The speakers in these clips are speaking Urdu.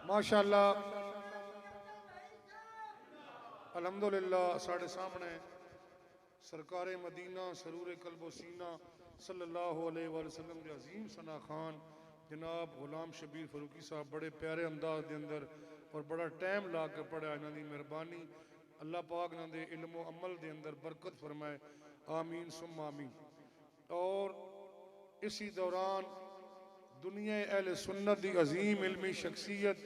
ماشاءاللہ الحمدللہ ساڑھے سامنے سرکار مدینہ سرور قلب و سینہ صلی اللہ علیہ وآلہ وسلم کے عظیم ثنا خان جناب غلام شبیر فاروقی صاحب بڑے پیارے انداز دے اندر اور بڑا ٹائم لا کے پڑھا انہاں دی مہربانی اللہ پاک انہاں دے علم و عمل دے اندر برکت فرمائے آمین ثم آمین۔ اور اسی دوران دنیا اہل سنت دی عظیم علمی شخصیت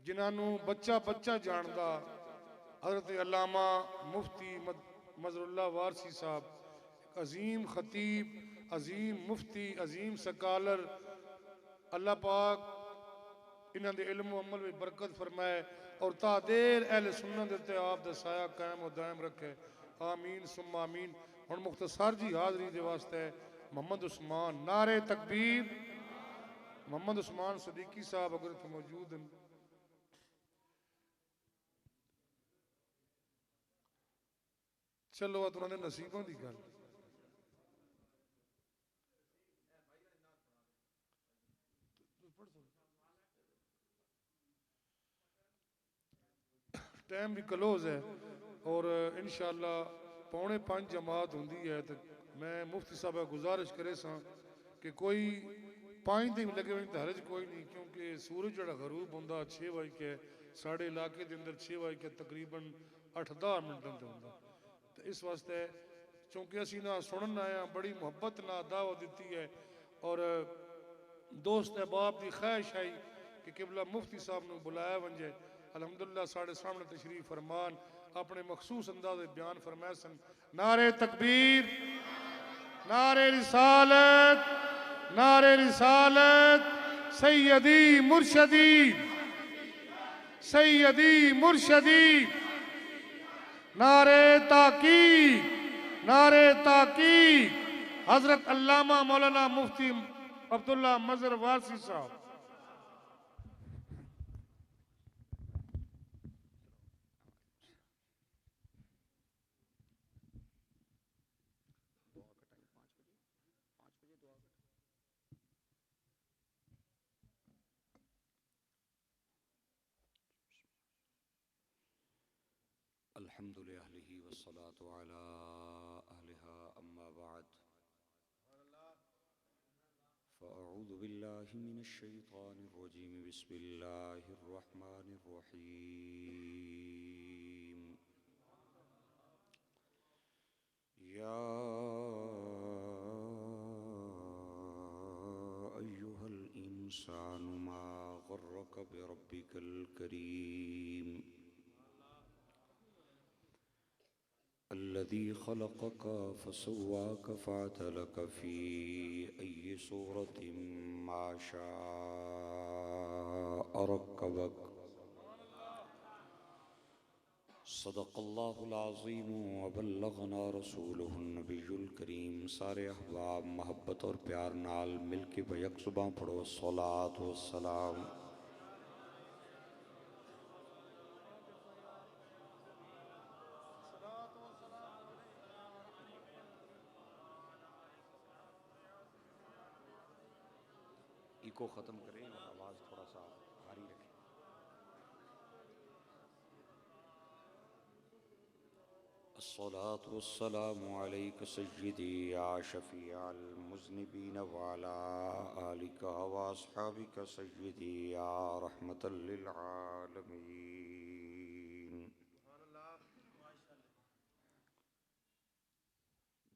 جنہاں بچہ بچہ جاندہ حضرت علامہ مفتی مظہر اللہ وارسی صاحب عظیم خطیب عظیم مفتی عظیم سکالر اللہ پاک انہاں دے علم و عمل میں برکت فرمائے اور تا دیر اہل سنت دیتے آپ دا سایہ قائم و دائم رکھے آمین ثم آمین۔ اور مختصر جی حاضری دے واسطے محمد عثمان نعرہ تکبیر محمد عثمان صدیقی صاحب اگر تو موجود ہیں چلو انہوں نے نصیبوں دی گل ٹائم بھی کلوز ہے اور انشاءاللہ 4:45 جماعت ہوندی ہے تو میں مفتی صاحبہ گزارش کرے ساں کہ کوئی 5 دن لگے ہوئے دھرج کوئی نہیں کیونکہ سورج جڑا غروب ہوندہ 6 بجے کے ساڑھے علاقے دے اندر 6 بجے کے تقریباً 8-10 منٹوں دے ہوندہ تو اس واسطے چونکہ اسی نہ سنن آیا بڑی محبت نہ دعوت دیتی ہے اور دوست احباب دی خواہش آئی کہ قبلہ مفتی صاحب نے بلایا ونجے الحمدللہ ساڑھے سامنے تشریف فرمان اپنے مخصوص انداز بیان فرمائے سن نعرہ تکبیر نعرہ رسالت سیدی مرشدی نعرہ تحقیق حضرت علامہ مولانا مفتی عبداللہ مظہر وارسی صاحب الحمد لأهله والصلاة على أهلها أما بعد فأعوذ بالله من الشيطان الرجيم بسم الله الرحمن الرحيم يا أيها الإنسان ما غرك بربك الكريم الذي خلقك فسواك فعدلك في أي صورة ما شاء ركبك صدق الله العظيم وبلغنا رسوله النبي الكريم سارے احباب محبت اور پیار نال مل کے بیک زباں پڑھو الصلاة والسلام کو ختم کریں اور آواز تھوڑا سا بھاری رکھیں الصلاة والسلام علیک سیدی یا شفیع المذنبین وعلا آلک واصحابک سیدی یا رحمت للعالمین۔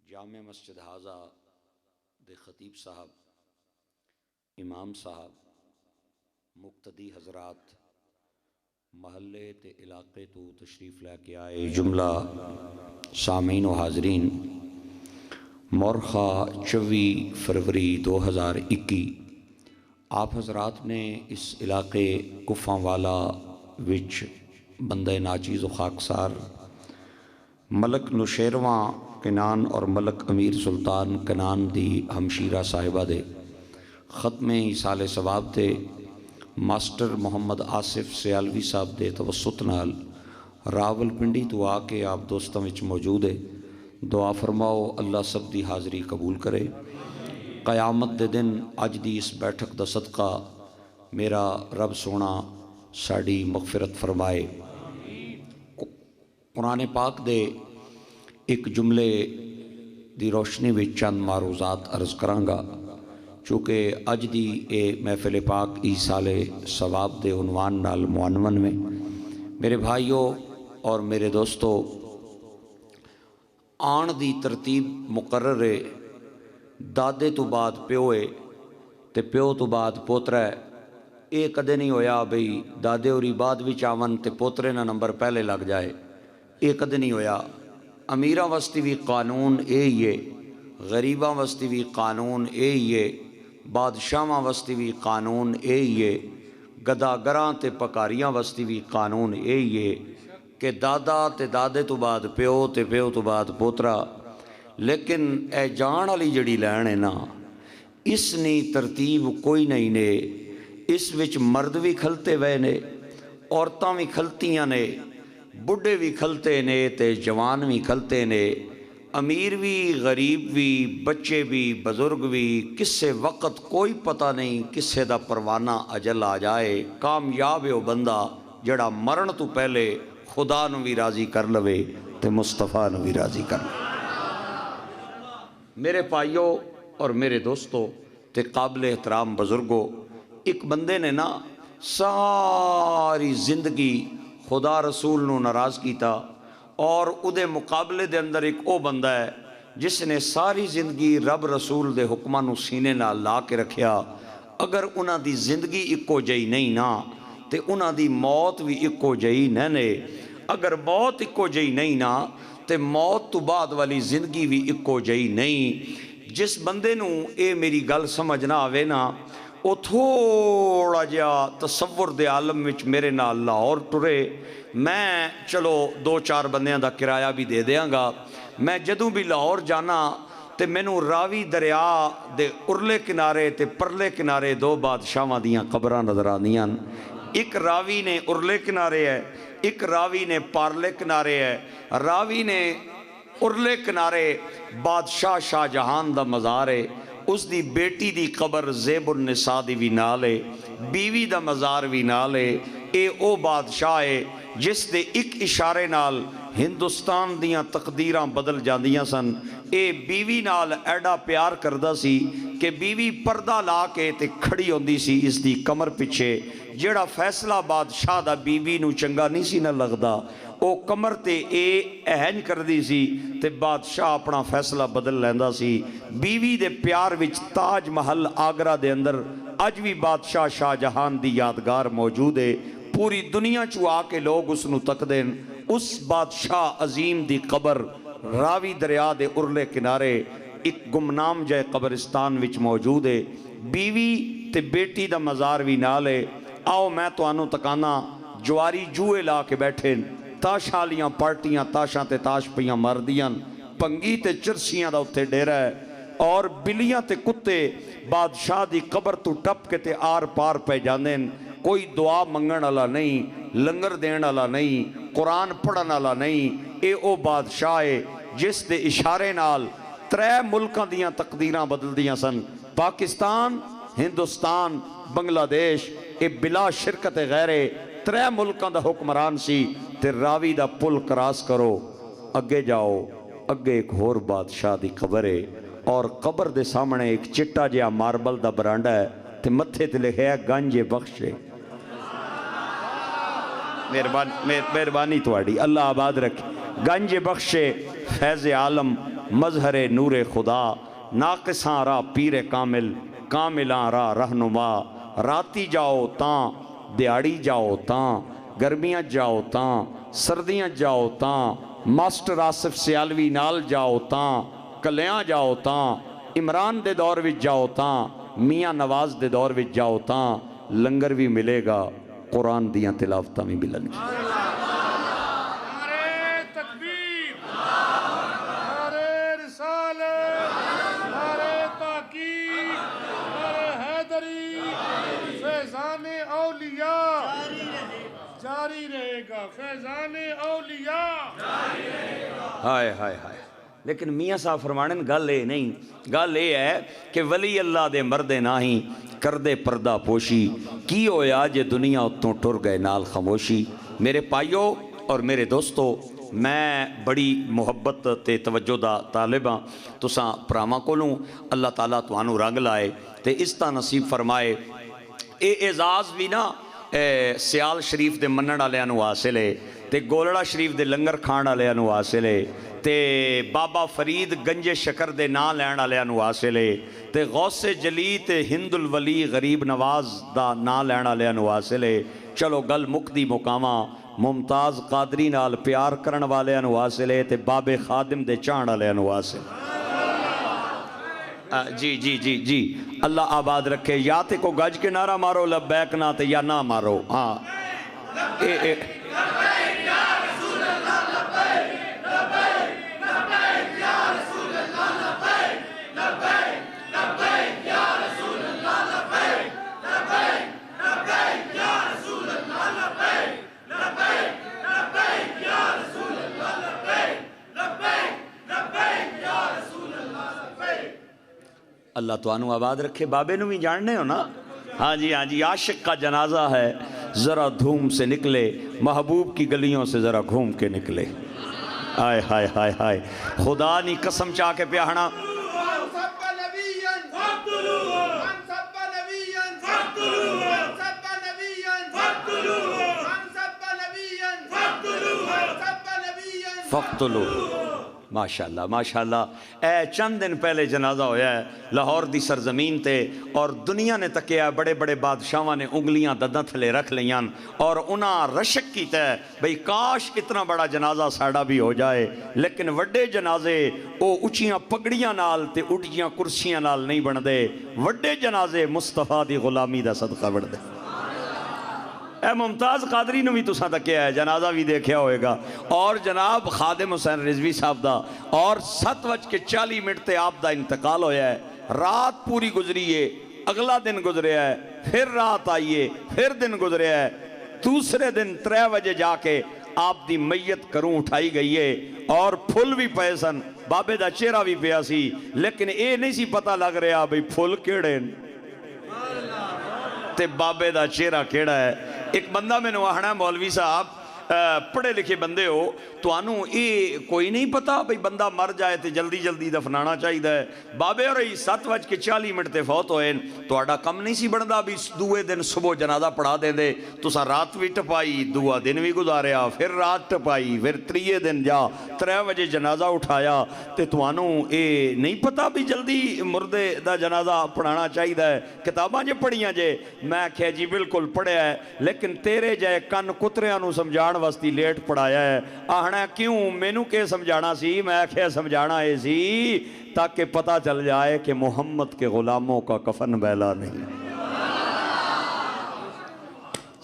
جامع مسجد حاضہ دے خطیب صاحب امام صاحب مقتدی حضرات محلے تے علاقے تو تشریف لے کے آئے جملہ سامعین و حاضرین مورخہ 24 فروری 2021 آپ حضرات نے اس علاقے کفاں والا وچ بندہ ناچیز و خاکسار ملک نوشیرواں کنان اور ملک امیر سلطان کنان دی ہمشیرہ صاحبہ دے ختم ایصال ثواب تے ماسٹر محمد آصف سیالوی صاحب دے توسط نال راول پنڈی تو آ کے آپ دوستوں وچ موجود ہے دعا فرماؤ اللہ سب دی حاضری قبول کرے قیامت دے دن اج دی اس بیٹھک دا صدقہ میرا رب سونا ساڑی مغفرت فرمائے۔ قرآن پاک دے ایک جملے دی روشنی وچ چند معروضات عرض کرانگا، چونکہ اج دی اے محفل پاک ایصال ثواب دے عنوان نال معنون میں میرے بھائیوں اور میرے دوستو، آن دی ترتیب مقرر ہے، دادے تو بعد پیو ہے تے پیو تو بعد پوترا ہے۔ یہ کدے نہیں ہویا بھئی دادے ہوری بعد بھی چاون تے پوترے نہ نمبر پہلے لگ جائے، یہ کدے نہیں ہویا۔ امیراں واسطے بھی قانون اے ہی ہے، غریباں واسطے بھی قانون اے ہی ہے، بادشاہاں واسطے بھی قانون اے ہی ہے، گداگراں تے پکاریاں واسطے بھی قانون اے ہی ہے کہ دادا تے دادے تو بعد پیو تے پیو تو بعد پوترا۔ لیکن اے جان والی جڑی لین ہے نا، اس نی ترتیب کوئی نہیں نے، اس وچ مرد بھی کھلتے وے نے، عورتاں بھی کھلتیاں نے، بڈھے بھی کھلتے نے تے جوان بھی کھلتے نے، امیر بھی غریب بھی، بچے بھی بزرگ بھی، کسے وقت کوئی پتہ نہیں کسے دا پروانہ اجل آ جائے۔ کامیاب ہے وہ بندہ جڑا مرن تو پہلے خدا نو بھی راضی کر لوے تے مصطفیٰ نو بھی راضی کر لوے۔ میرے بھائیوں اور میرے دوستو تے قابل احترام بزرگوں، ایک بندے نے نا ساری زندگی خدا رسول نو ناراض کیتا، اور ادھے مقابلے دے اندر ایک او بندہ ہے جس نے ساری زندگی رب رسول دے حکماں نو سینے نال لا کے رکھیا۔ اگر انہاں دی زندگی اکو جئی نہیں نا تے انہاں دی موت بھی اکو جئی نہ نے، اگر موت اکو جئی نہیں نا تے موت تو بعد والی زندگی بھی اکو جئی نہیں۔ جس بندے نو اے میری گل سمجھ نہ آوے نا، وہ تھوڑا جا تصور دے عالم وچ میرے نال لاہور ٹرے، میں چلو 2-4 بندیاں دا کرایہ بھی دے دیاں گا۔ میں جدوں بھی لاہور جانا تے مینوں راوی دریا دے ارلے کنارے تے پرلے کنارے 2 بادشاہاں دیاں قبراں نظر آندیاں۔ ایک راوی نے ارلے کنارے ہے، ایک راوی نے پارلے کنارے ہے۔ راوی نے ارلے کنارے بادشاہ شاہ جہان دا مزار ہے، اس دی بیٹی دی قبر زیب النساء دی بھی نالے، بیوی دا مزار بھی نالے۔ اے او بادشاہ ہے جس دے ایک اشارے نال ہندوستان دیاں تقدیراں بدل جاندیاں سن۔ اے بیوی نال ایڈا پیار کردہ سی کہ بیوی پردہ لا کے تے کھڑی ہوندی سی اس دی کمر پچھے، جیڑا فیصلہ بادشاہ دا بیوی نو چنگا نہیں سی نہ لگدا، او کمر تے اے اہن کر دی سی تے بادشاہ اپنا فیصلہ بدل لیندہ سی۔ بیوی دے پیار وچ تاج محل آگرہ دے اندر اج بھی بادشاہ شاہ جہان دی یادگار موجود ہے۔ پوری دنیا چو آ کے لوگ اس نو تک دیں۔ اس بادشاہ عظیم دی قبر راوی دریا دے ارلے کنارے ایک گمنام جائے قبرستان وچ موجود ہے۔ بیوی تے بیٹی دا مزار بھی نالے۔ آؤ میں تو آنو تکانا جواری جوئے لا کے بیٹھیں، تاشالیاں پارٹیاں تاشاں تے تاش پیاں مردیاں، پنگی تے چرسیاں دا اتھے ڈیرہ ہے، اور بلیاں تے کتے بادشاہ دی قبر تو ٹپ کے تے آر پار پہ جاندیں۔ کوئی دعا منگن والا نہیں، لنگر دین والا نہیں، قرآن پڑھن والا نہیں۔ اے او بادشاہ ہے جس دے اشارے نال 3 ملکاں دیاں تقدیراں بدل دیاں سن، پاکستان، ہندوستان، بنگلہ دیش۔ اے بلا شرکت غیرے 3 ملکاں دا حکمران سی۔ تے راوی دا پل کراس کرو، اگے جاؤ، اگے ایک ہور بادشاہ دی قبر ہے، اور قبر دے سامنے ایک چٹا جہا ماربل دا برانڈا ہے تے متھے تے لکھیا ہے گنج بخشے۔ مہربانی تواڈی، اللہ آباد رکھے۔ گنج بخشے فیض عالم مظہر نور خدا، ناقصاں را پیر کامل، کاملاں را رہنما۔ راتی جاؤ تاں دیاڑی جاؤ تاں، گرمیاں جاؤ تاں سردیاں جاؤ تاں، ماسٹر آصف سیالوی نال جاؤ تاں، کلیاں جاؤ تاں، عمران دے دور وچ جاؤ تاں، میاں نواز دے دور وچ جاؤ تاں، لنگر بھی ملے گا، قرآن دیاں تلاوتاں بھی ملن گی۔ نعرہ تکبیر، نعرہ رسالت، نعرہ تحقیق، نعرہ حیدری، فیضان اولیاء جاری رہے گا، فیضان اولیاء جاری رہے گا۔ ہائے ہائے ہائے۔ لیکن میاں صاحب فرمانے گل اے نہیں، گل اے ہے کہ ولی اللہ دے مردے ناہی، کردے پردہ پوشی کی ہویا جے دنیا اتوں ٹر گئے نال خاموشی۔ میرے پائیو اور میرے دوستو، میں بڑی محبت تے توجہ دا طالب ہاں، تساں پراواں کولوں اللہ تعالیٰ تانوں رنگ لائے تے اس طرح نصیب فرمائے۔ اے اعزاز بھی نا سیال شریف دے منن والیاں نوں حاصل ہے تے گولڑا شریف دے لنگر کھان والیاں نوں حاصل ہے تے بابا فرید گنجے شکر دے نام لین والیاں نوں حاصل ہے تے غوث جلی تے ہند الولی غریب نواز دا نام لین والیاں نوں حاصل ہے۔ چلو گل مکدی مقاماں ممتاز قادری نال پیار کرن والیاں نوں حاصل ہے تے بابے خادم دے چاہن والیاں نوں حاصل۔ جی جی جی جی اللہ آباد رکھے، یا تے کو گج کے نعرہ مارو لبیک نہ تے یا نہ مارو۔ ہاں اللہ تو آنو آباد رکھے۔ بابے نو بھی جاننے ہو نا؟ ہاں جی عاشق کا جنازہ ہے، ذرا دھوم سے نکلے، محبوب کی گلیوں سے ذرا گھوم کے نکلے۔ آئے ہائے ہائے ہائے، خدا نی قسم چاہ کے پیاہنا۔ فقتلو، ماشاءاللہ ماشاءاللہ۔ اے چند دن پہلے جنازہ ہویا ہے لاہور دی سرزمین تے، اور دنیا نے تکیا بڑے بڑے بادشاہاں نے انگلیاں دداں تھلے رکھ لیاں اور انہاں رشک کیتا ہے بھئی کاش اتنا بڑا جنازہ ساڑا بھی ہو جائے، لیکن وڈے جنازے او اچھیاں پگڑیاں نال تے اٹھیاں کرسیاں نال نہیں بن دے، وڈے جنازے مصطفیٰ دی غلامی دا صدقہ بن دے۔ اے ممتاز قادری نے بھی تساں تکیا ہے، جنازہ بھی دیکھیا ہوئے گا، اور جناب خادم حسین رضوی صاحب دا، اور 7:40 تے آپ دا انتقال ہویا ہے۔ رات پوری گزریے، اگلا دن گزریا ہے، پھر رات آئیے، پھر دن گزریا ہے، دوسرے دن 3 بجے جا کے آپ دی میت کروں اٹھائی گئی ہے، اور پھول بھی پئے سن، بابے دا چہرہ بھی پیا سی، لیکن اے نہیں سی پتہ لگ رہا بھئی پھول کیڑے تے بابے دا چہرہ کیڑا ہے۔ ایک بندہ میں نے آہنا مولوی صاحب پڑھے لکھے بندے ہو تو آنو اے کوئی نہیں پتا بھئی بندہ مر جائے تے جلدی جلدی دفنانا چاہیے ہے۔ بابے اور 7:40 تے فوت ہوئے تو آڑا کم نہیں سی بندہ بھی دوے دن صبح جنازہ پڑھا دے دے، تو سا رات بھی ٹپائی، دوا دن بھی گزاریا، پھر رات ٹپائی، پھر 3 دن جا 3 بجے جنازہ اٹھایا تے تو آنو اے نہیں پتا بھی جلدی مردے دا جنازہ پڑھانا چاہیے ہے۔ کتاباں جے پڑھیاں جے، میں کہا جی بالکل پڑھیا ہے، لیکن تیرے جائے کن کتریاں نو سمجھان واسطی لیٹ پڑھایا ہے۔ آہنا کیوں مینوں کے سمجھانا سی؟ میں کہا سمجھانا ہے سی تاکہ پتہ چل جائے کہ محمد کے غلاموں کا کفن میلا نہیں،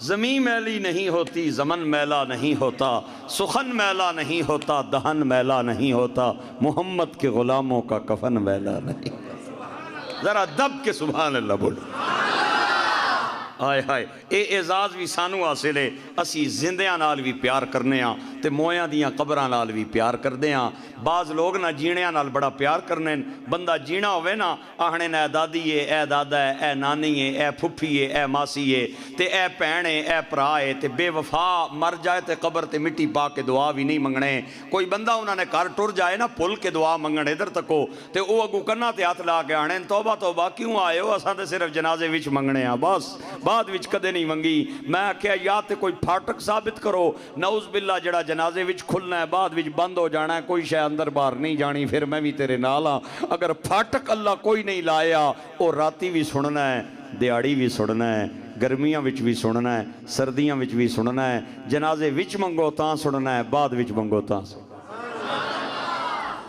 زمین میلی نہیں ہوتی، زمن میلا نہیں ہوتا، سخن میلا نہیں ہوتا، دہن میلا نہیں ہوتا، محمد کے غلاموں کا کفن میلا نہیں۔ ذرا دب کے سبحان اللہ بولو۔ آئے ہائے، اے اعزاز بھی سانو حاصل ہے، اسی زندیاں نال بھی پیار کرنے ہاں تے مویاں دیاں قبراں نال بھی پیار کردے ہاں۔ بعض لوگ نہ جینیاں نال بڑا پیار کرنے، بندہ جینا ہوئے نا آہنے اے دادی ہے، اے دادا ہے، اے نانی ہے، اے پھپھی ہے، اے ماسی ہے تے اے بھین ہے، اے بھرا ہے تے بے وفا مر جائے تے قبر تے مٹی پا کے دعا بھی نہیں منگنے۔ کوئی بندہ انہوں نے گھر ٹر جائے نا پھل کے دعا منگن ادھر تکو تے او اگو کنا تے ہاتھ لا کے آنے توبہ توبہ کیوں آئے ہو، اساں تے صرف جنازے وچ منگنے ہاں بس، بعد وچ کدے نہیں منگی۔ میں کہا یا تے کوئی پھاٹک ثابت کرو، نعوذ باللہ جڑا جنازے وچ کھلنا ہے بعد وچ بند ہو جانا ہے، کوئی شے اندر باہر نہیں جانی، پھر میں بھی تیرے نال ہاں۔ اگر پھاٹک اللہ کوئی نہیں لایا او راتی بھی سننا ہے، دیاڑی بھی سننا ہے، گرمیاں وچ بھی سننا ہے، سردیاں وچ بھی سننا ہے، جنازے وچ منگو تاں سننا ہے، بعد وچ منگو تاں سننا ہے۔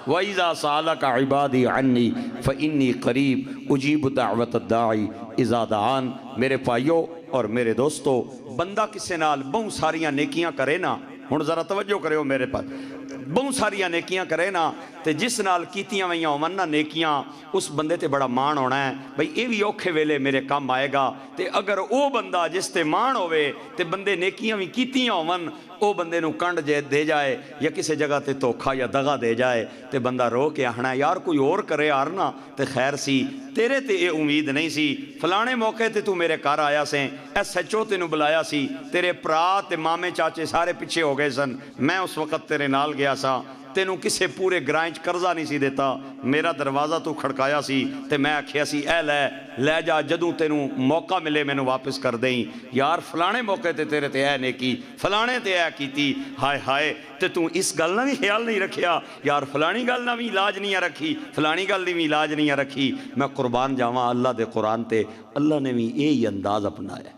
وَإِذَا سَأَلَكَ عِبَادِي عَنِّي فَإِنِّي قَرِيبٌ أُجِيبُ دَعْوَةَ الدَّاعِ إِذَا دَعَانِ۔ میرے پائیو اور میرے دوستو، بندہ کسے نال بہت ساریاں نیکیاں کرے نا، ہن ذرا توجہ کرے ہو میرے پاس، بہت ساریاں نیکیاں کرے نا تے جس نال کیتیاں ویاں ہوون نا نیکیاں، اس بندے تے بڑا مان ہونا ہے بھئی اے بھی اوکھے ویلے میرے کام آئے گا۔ تے اگر او بندہ جس تے مان ہوئے تے بندے نیکیاں بھی کیتیاں ہون وہ بندے نو کنڈ دے جائے یا کسی جگہ تے دھوکھا یا دغا دے جائے تے بندہ رو کے آخنا یار کوئی اور کرے یار نا تے خیر سی، تیرے تے یہ امید نہیں سی، فلانے موقع تے تو میرے گھر آیا سے، ایس ایچ او تینوں بلایا سی، تیرے پرا تے مامے چاچے سارے پیچھے ہو گئے سن، میں اس وقت تیرے نال گیا سا، تینوں کسے پورے گرائنچ قرضہ نہیں سی دیتا، میرا دروازہ تو کھڑکایا سی تے میں آکھیا سی اے لے جا، جدوں تینوں موقع ملے میں واپس کر دیں، یار فلانے موقع تے تیرے تے اے نیکی، فلانے تے اے کیتی، ہائے ہائے تے تو اس گل نہ بھی خیال نہیں رکھیا، یار فلانی گل نہ بھی علاج نہیں رکھی، فلانی گل دی بھی علاج نہیں رکھی۔ میں قربان جاواں اللہ دے قرآن تے، اللہ نے بھی یہی انداز اپنایا۔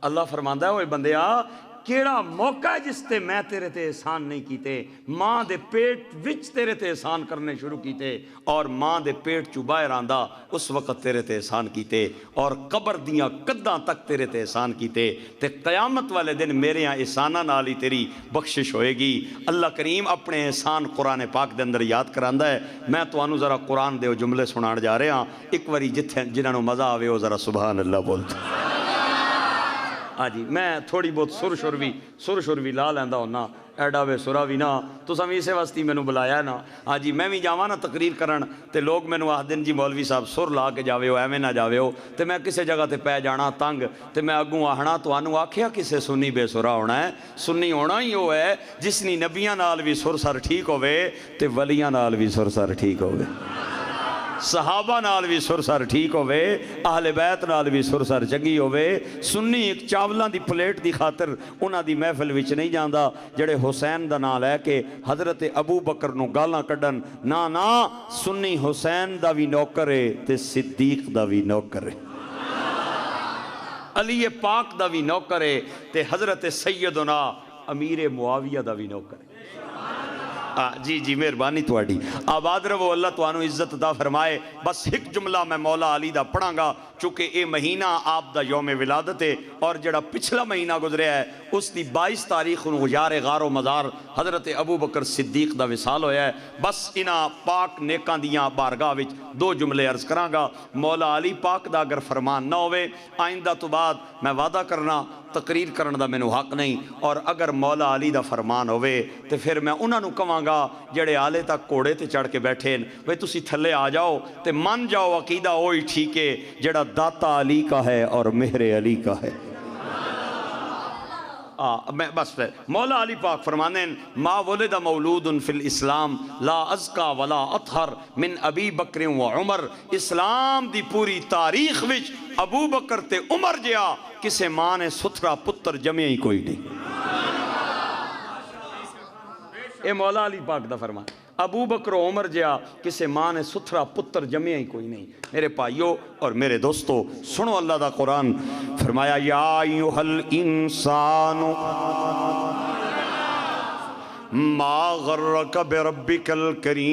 اللہ فرماندا ہے اوے بندیا کیڑا موقع ہے جس تے میں تیرے تے احسان نہیں کیتے، ماں دے پیٹ وچ تیرے تے احسان کرنے شروع کیتے، اور ماں دے پیٹ چو باہر آندا اس وقت تیرے تے احسان کیتے، اور قبر دیاں قداں تک تیرے تے احسان کیتے، تے قیامت والے دن میرے یہاں احساناں نال ہی تیری بخشش ہوئے گی۔ اللہ کریم اپنے احسان قرآن پاک دے اندر یاد کراندا ہے۔ میں تانوں ذرا قرآن دے جملے سنان جا رہا ہاں، ایک واری جتھے جنہاں نوں مزہ آوے وہ ذرا سبحان اللہ بولتے۔ ہاں جی میں تھوڑی بہت سر شر بھی لا لیندہ ہونا، ایڈا وے سرا بھی نا، تو سمی اسے واسطی میں بلایا ہے نا۔ ہاں جی میں بھی جاواں نا تقریر کرن تے لوگ میں آخدن جی مولوی صاحب سر لا کے جاوے ہو ایویں نہ جاوے ہو، تے میں کسے جگہ تے پہ جانا تنگ تے میں اگوں آہنا تو آنو آکھیا کسے سنی بے سرا ہونا ہے، سنی ہونا ہی ہو ہے جس نی نبیاں نال بھی سر سر ٹھیک ہوئے تے ولیاں نال بھی سر سر ٹھیک ہوئے، صحابہ نال بھی سر سر ٹھیک ہوئے، اہل بیت نال بھی سر سر چنگی ہوئے۔ سنی ایک چاولاں دی پلیٹ دی خاطر انہاں دی محفل وچ نہیں جاندا جڑے حسین دا نام لے کے حضرت ابو بکر نو گالاں کڈن، نا سنی حسین دا بھی نوکر ہے تے صدیق دا بھی نوکر ہے، علی پاک دا بھی نوکر ہے تے حضرت سیدنا امیر معاویہ دا بھی نوکر ہے۔ جی مہربانی تواڈی، آباد رہو، اللہ تانوں عزت عطا فرمائے۔ بس ایک جملہ میں مولا علی دا پڑھاں گا چونکہ اے مہینہ آپ دا یوم ولادت ہے، اور جڑا پچھلا مہینہ گزریا ہے اس دی 22 تاریخ نو یار غار و مزار حضرت ابو بکر صدیق دا وصال ہویا ہے۔ بس انہاں پاک نیکاں دیاں بارگاہ وچ دو جملے عرض کراں گا۔ مولا علی پاک دا اگر فرمان نہ ہوئے آئندہ تو بعد میں وعدہ کرنا تقریر کرن دا مینوں حق نہیں، اور اگر مولا علی دا فرمان ہوئے تو پھر میں انہاں نوں کہاں گا جڑے آلے تک کوڑے تے چڑھ کے بیٹھے ہیں، بھئی تسی تھلے آ جاؤ تے من جاؤ عقیدہ وہی ٹھیک ہے جڑا داتا علی کا ہے اور مہر علی کا ہے۔ بس مولا علی پاک فرمانے ہیں ما ولد مولود فی الاسلام لا ازکا ولا اطہر من ابی بکر و عمر، اسلام دی پوری تاریخ وچ ابو بکر تے عمر جیا کسے ماں نے ستھرا پتر جمعے ہی کوئی نہیں۔ اے مولا علی پاک دا فرمان، ابو بکر و عمر جیا کسے ماں نے ستھرا پتر جمعے ہی کوئی نہیں۔ میرے بھائیو اور میرے دوستو سنو اللہ دا قرآن، فرمایا یا ایھا الانسان ما غرک بربک الکریم،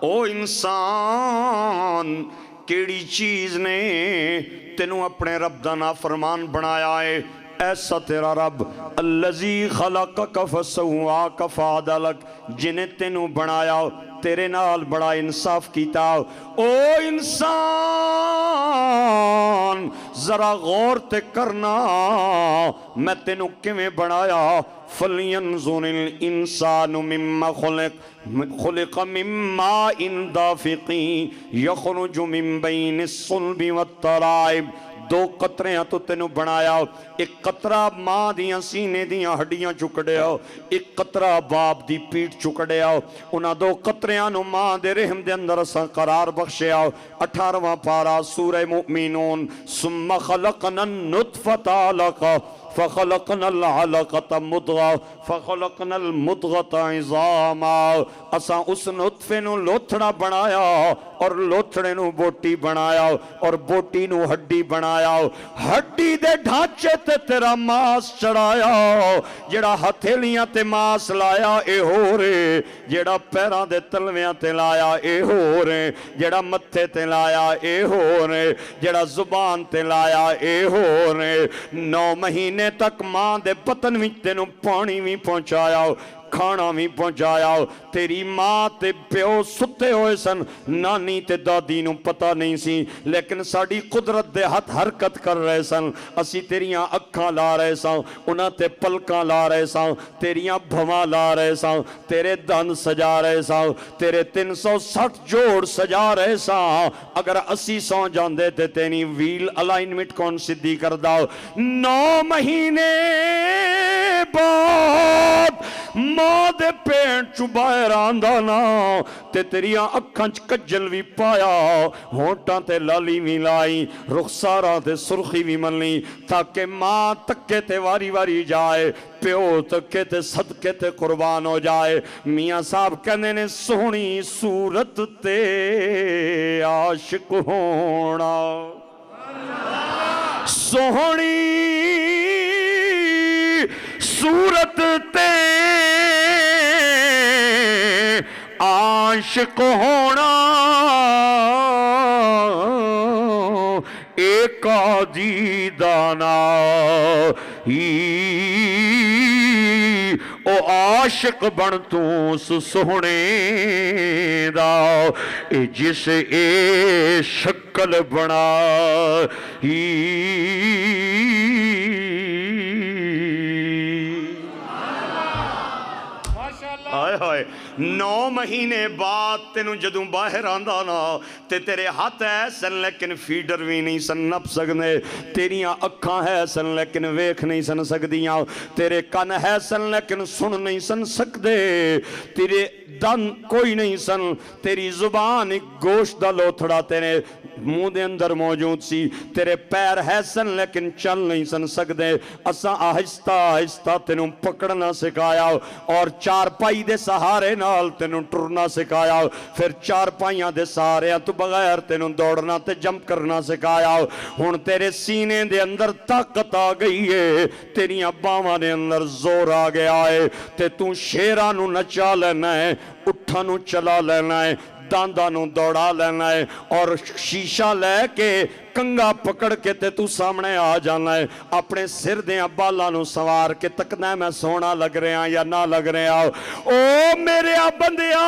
او انسان کیڑی چیز نے تینوں اپنے رب دا نافرمان بنایا ہے؟ ایسا تیرا رب الذی خلقک فسواک فعدلک، جنہیں تینوں بنایا تیرے نال بڑا انصاف کیتا۔ او انسان ذرا غور تے کرنا میں تینوں کیویں بنایا۔ فَلْيَنْظُرِ الْإِنسَانُ مِمَّا خُلِقَ مِن مَّاءٍ دَافِقٍ يَخْرُجُ مِن بَيْنِ الصُّلْبِ وَالتَّرَائِبِ، دو قطریاں تو تینوں بنایا، ایک قطرہ ماں دیاں سینے دیاں ہڈیاں چکڑے آؤ، ایک قطرہ باپ دی پیٹ چکڑے آؤ، انہاں دو قطریاں نو ماں دے رحم دے اندر اساں قرار بخشے آؤ۔ 18واں پارہ سورہ مؤمنون، ثم خلقنا النطفة علقة فخلقنا العلقة مضغة فخلقنا المضغة عظاما، اساں اس نطفے نو لوتھڑا بنایا اور لوتھڑے نو بوٹی بنایا اور بوٹی نو ہڈی بنایا، ہڈی دے ڈھانچے تے تیرا ماس چڑھایا، جڑا ہتھیلیاں تے ماس لایا اے ہو رے، جڑا پیراں دے تلویاں تے لایا اے ہو رے، جڑا متھے تے لایا اے ہو رے، جڑا زبان تے لایا اے ہو رے۔ 9 مہینے تک ماں دے بطن وچ تینوں پانی بھی پہنچایا، کھانا بھی پہنچایا تیری ماں تے پیو ستے ہوئے سن نانی تے دادی نو پتہ نہیں سی لیکن ساڑی قدرت دے ہاتھ حرکت کر رہے سن اسی تیریاں اکھاں لا رہے ساں انہاں تے پلکاں لا رہے ساں تیریاں بھواں لا رہے ساں تیرے دن سجا رہے ساں تیرے 360 جوڑ سجا رہے ساں اگر اسی سو جاندے تے تیری ویل الائنمنٹ کون سدھی کر داؤ 9 مہینے بعد ماں دے پینٹ چو باہر آندا نا تے تیریاں اکھاں چ کجل بھی پایا ہونٹاں تے لالی بھی لائی رخساراں تے سرخی بھی منلی تاکہ ماں تکے تے واری واری جائے پیو تکے تے صدقے تے قربان ہو جائے میاں صاحب کہنے نے سونی صورت تے عاشق ہونا سونی صورت تے عاشق ہونا ایک آدھی دانا او عاشق بن تو سونے دا اے جس اے شکل بنا آئے آئے 9 مہینے بعد تینوں جدوں باہر آندہ نا تے تیرے ہاتھ ہے سن لیکن فیڈر بھی نہیں سن نپ سکنے تیریاں اکھاں ہے سن لیکن ویکھ نہیں سن سکدیاں تیرے کن ہے سن لیکن سن نہیں سن سکدے تیرے دن کوئی نہیں سن تیری زبان ایک گوشت دا لوتھڑا تیرے منہ دے اندر موجود سی تیرے پیر ہے سن لیکن چل نہیں سن سکدے اساں آہستہ آہستہ تینوں پکڑنا سکھایا اور 4 پائی دے سہارے نال تینوں ٹرنا سکھایا پھر 4 پائیاں دے سہارے تو بغیر تینوں دوڑنا تے جمپ کرنا سکھایا ہن تیرے سینے دے اندر طاقت آ گئی ہے تیریاں باواں دے اندر زور آ گیا ہے تے تو شیراں نو نچا لینا ہے اٹھاں نو چلا لینا ہے دانداں نو دوڑا لینا ہے اور شیشہ لے کے کنگا پکڑ کے تے تو سامنے آ جانا ہے اپنے سر دیاں بالاں نو سوار کے تکنا ہے میں سونا لگ رہا یا نہ لگ رہا او میرے بندیاں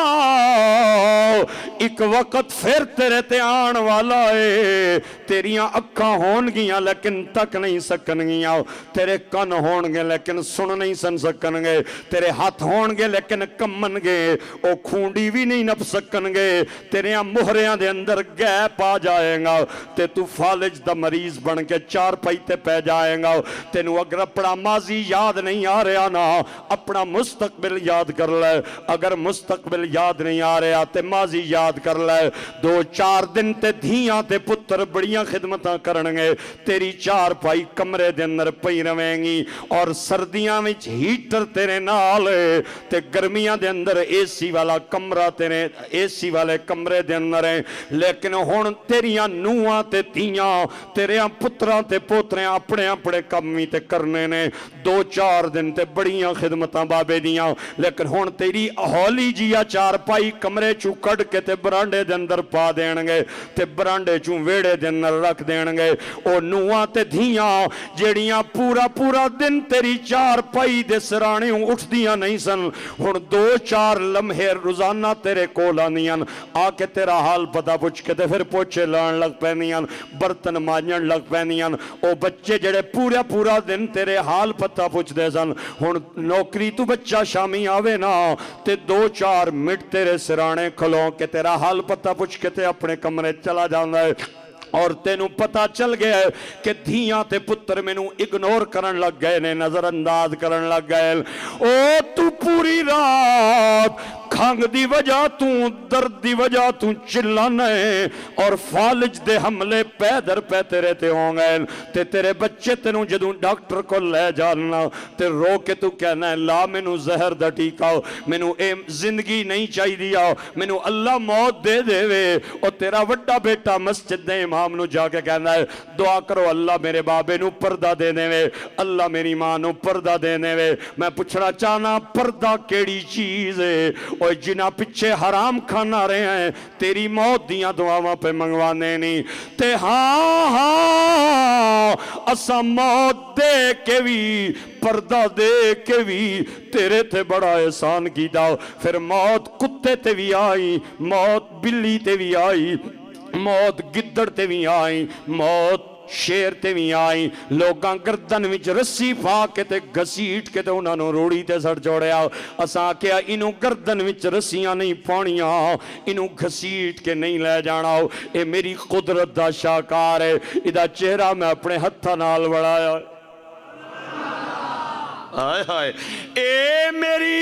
ایک وقت پھر تیرے تے آن والا ہے تیریاں اکھاں ہون گیاں لیکن تک نہیں سکن گیاں تیرے کن ہون گے لیکن سن نہیں سن سکن گے تیرے ہاتھ ہون گے لیکن کمن گے او کھونڈی بھی نہیں نپ سکن گے تیریاں مہریاں دے اندر گیپ آ جائیں گا تے تو فالج دا مریض بن کے 4 پائیتے پہ جائیں گا تینوں اگر اپنا ماضی یاد نہیں آ رہا نا اپنا مستقبل یاد کر لے اگر مستقبل یاد نہیں آ رہا تے ماضی یاد کر لے 2-4 دن تے دھیاں تے پتر بڑیاں خدمتاں کرنگے تیری 4 پائی کمرے دے اندر پئی رویں گی اور سردیاں وچ ہیٹر تیرے نال تے گرمیاں دے اندر اے سی والا کمرہ تیرے اے سی والے کمرے دے اندر ہیں لیکن ہون تیریاں نوہاں تے تیاں تیریاں پتراں تے پوتریاں اپنے اپنے کمی تے کرنے نے 2-4 دن تے بڑیاں خدمتاں بابے دیاں لیکن ہون تیری ہولی جیا 4 پائی کمرے چو کڑ کے تے برانڈے دے اندر پا دینگے تے برانڈے چو ویڑے دے اندر رکھ دینگے او نوہاں تے دھیاں جیڑیاں پورا دن تیری 4 پائی دے سرانے اٹھ دیاں نہیں سن ہون 2-4 لمحے روزانہ تیرے کولا نیان آ کے تیرا حال پتہ پوچھ کے تے پھر پوچھے لان لگ پینیان برتن مانجن لگ پینیان او بچے جڑے پورا دن تیرے حال پتہ پوچھ دے سن ہون نوکری تو بچہ شامی آوے نا تے 2-4 منٹ تیرے سرانے کھلوں کے تیرا حال پتہ پوچھ کے تے اپنے کمرے چلا جانا ہے اور تینوں پتہ چل گیا ہے کہ دھیاں تے پتر میں نوں اگنور کرن لگ گئے نے نظر انداز کرن لگ گئے او تو پوری رات کھانگ دی وجہ تو درد دی وجہ تو چلانا ہے اور فالج دے حملے پہ در پہ تیرے تے ہوں گئے تے تیرے بچے تینوں جدوں ڈاکٹر کو لے جانا تے رو کے تو کہنا ہے لا میں نوں زہر دا ٹیکاؤ میں نوں زندگی نہیں چاہی دیا میں نوں اللہ موت دے دے وے اور تیرا وڈا بیٹا مسجد دے امام نو جا کے کہنا ہے دعا کرو اللہ میرے بابے نو پردہ دے دے وے اللہ میری ماں نو پردہ دے دے وے میں پوچھنا چاہنا پردہ کیڑی چیز ہے او اور جنہ پچھے حرام کھانا رہے ہیں تیری موت دیاں دعاواں پہ منگوانے نہیں تے ہاں ہاں اسا موت دے کے بھی پردہ دے کے بھی تیرے تے بڑا احسان کی داؤ پھر موت کتے تے بھی آئی موت بلی تے بھی آئی موت گدڑ تے بھی آئی موت شیر تے بھی آئی لوگاں گردن وچ رسی پا کے تے گھسیٹ کے تے انہاں نوں روڑی تے سڑ چھوڑیا اساں کیا انہوں گردن وچ رسیاں نہیں پاؤنیاں انہوں گھسیٹ کے نہیں لے جانا اے میری قدرت دا شاہکار ہے ادا چہرہ میں اپنے ہتھاں نال بڑھایا ہائے ہائے اے میری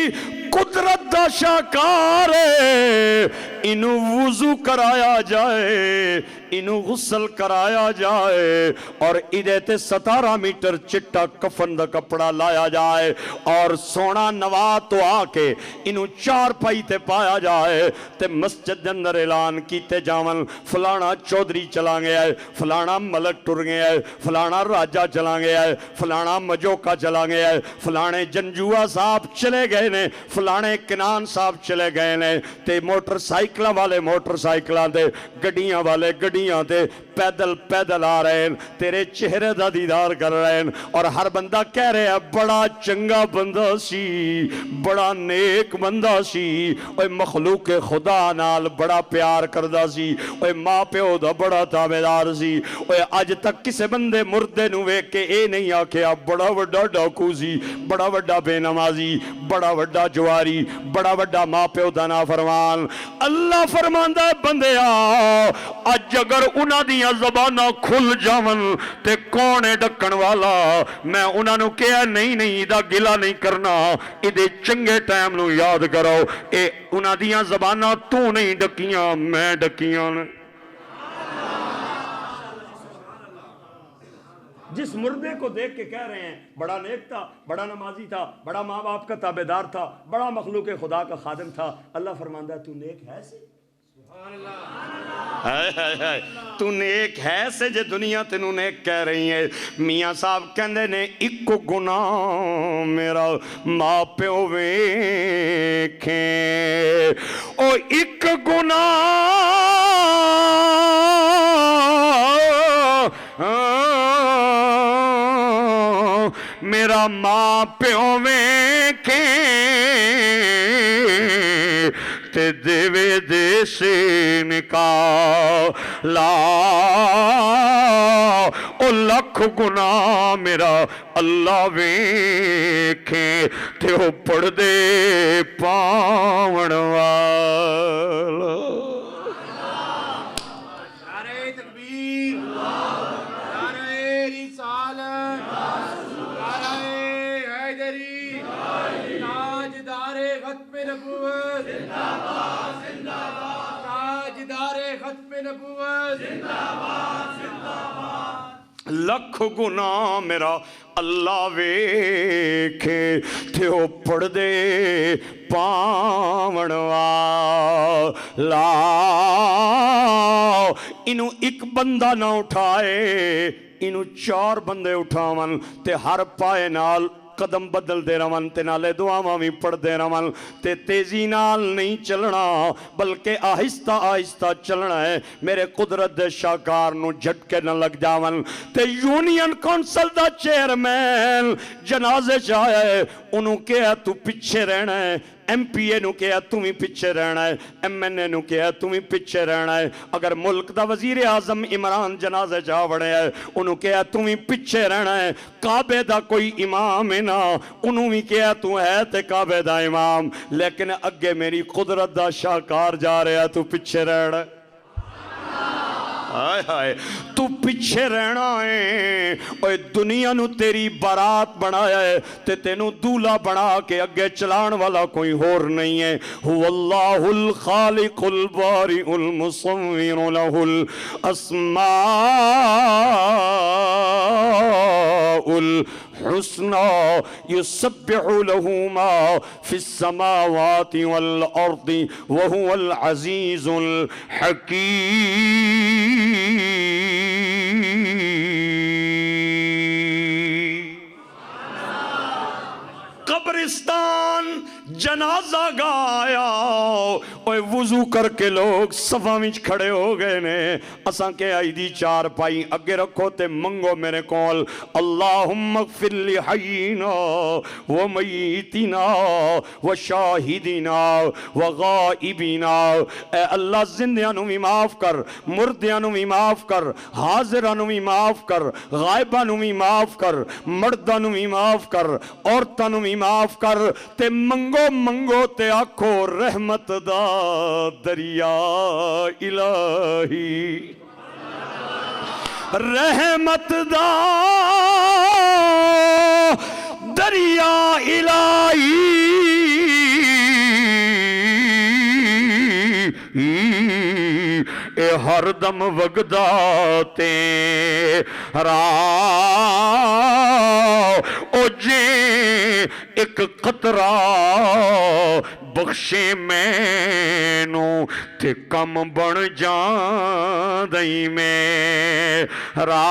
قدرت دا شاہکار ہے انہوں وضو کرایا جائے انہوں غسل کرایا جائے اور ادھے تے 17 میٹر چٹا کفن دا کپڑا لایا جائے اور سونا نوا تو آکے انہوں 4 پائی تے پایا جائے تے مسجد اندر اعلان کیتے جاون فلانا چودھری چلا گیا ہے فلانا ملک ٹر گیا ہے فلانا راجہ چلا گیا ہے فلانا مجوکا چلا گیا ہے فلانے جنجوہ صاحب چلے گئے نے فلانے کنان صاحب چلے گئے نے تے موٹر سائیکلہ والے موٹر سائیکلہ دے گڑیاں والے گڑیاں دے پیدل پیدل آ رہے ہیں تیرے چہرے دا دیدار کر رہے ہیں اور ہر بندہ کہہ رہے ہیں بڑا چنگا بندہ سی بڑا نیک بندہ سی اوہ مخلوق خدا نال بڑا پیار کردہ سی اوہ ماں پیو دا بڑا تابعدار سی اوہ آج تک کسے بندے مردے نو ویک کے اے نہیں آکھیا بڑا وڈا ڈاکو سی بڑا وڈا بے نمازی بڑا وڈا جواری بڑا وڈا ماں پیو دا نافرمان اللہ فرماندہ بندے آج اگر انہاں دیاں زبانہ کھل جاون تے کونے ڈکن والا میں انہاں نو کہا نہیں دا گلہ نہیں کرنا ادھے چنگے ٹائم نو یاد کرو اے انہاں دیاں زبانہ تو نہیں ڈکیاں میں ڈکیاں جس مردے کو دیکھ کے کہہ رہے ہیں بڑا نیک تھا بڑا نمازی تھا بڑا ماں باپ کا تابعدار تھا بڑا مخلوق خدا کا خادم تھا اللہ فرماندہ ہے تو نیک ہے سی تو نیک ہے سے جے دنیا تینوں نیک کہہ رہی ہے میاں صاحب کہندے نے ایک گناہ میرا ماں پیو ویکھیں او ایک گناہ میرا ماں پیو ویکھیں تے دیوے دے سے نکاح لا او لکھ گناہ میرا اللہ ویکھیں تے او پڑھ دے پاون والا نعرہ تکبیر نعرہ رسالت نعرہ حیدری تاجدار ختم نبوت تاجدار ختم نبوت لکھ گناہ میرا اللہ ویکھے تے او پڑھ دے پاون والا انہوں ایک بندہ نہ اٹھائے انہوں 4 بندے اٹھاون تے ہر پائے نال قدم بدل دے رہن تے نالے دعاواں بھی پڑھ دے رہن تے تیزی نال نہیں چلنا بلکہ آہستہ آہستہ چلنا ہے میرے قدرت دے شاہکار نو جھٹکے نہ لگ جاون تے یونین کونسل دا چیئرمین جنازے چاہیا ہے انہوں کہا تو پیچھے رہنا ہے ایم پی اے نو کہا تمہیں پیچھے رہنا ہے ایم این اے نو کہا تمہیں پیچھے رہنا ہے اگر ملک دا وزیر اعظم عمران جنازے جا بڑے ہے انہوں کہا تمہیں پیچھے رہنا ہے کعبے دا کوئی امام ہے نا انہوں بھی کہا تو ہے تے کعبے دا امام لیکن اگے میری قدرت دا شاہکار جا رہا ہے تو پیچھے رہنا ہے تو پیچھے رہنا ہے اور دنیا نو تیری بارات بنایا ہے تے تینو دولہ بنا کے اگے چلان والا کوئی اور نہیں ہے هو اللہ الخالق البارئ المصور له الاسماء الحسنى يسبح له ما في السماوات والأرض وهو العزيز الحكيم قبرستان جنازہ گایا اوے وضو کر کے لوگ صفاں وچ کھڑے ہو گئے نے اساں کہ آئی دی چار پائی اگے رکھو تے منگو میرے کول اللہم اغفر لحینا ومیتنا وشاہدنا وغائبنا اے اللہ زندیاں نو بھی معاف کر مردیاں نو بھی معاف کر حاضراں نو بھی معاف کر غائباں نو بھی معاف کر مرداں نو بھی معاف کر عورتاں نو بھی معاف کر تے منگو منگو تے آکھو رحمت دا دریا الہی رحمت دا دریا الہی اے ہر دم وگدا تیرا او جے ایک قطرہ بخشے مینو تے کم بن جان دئی میرا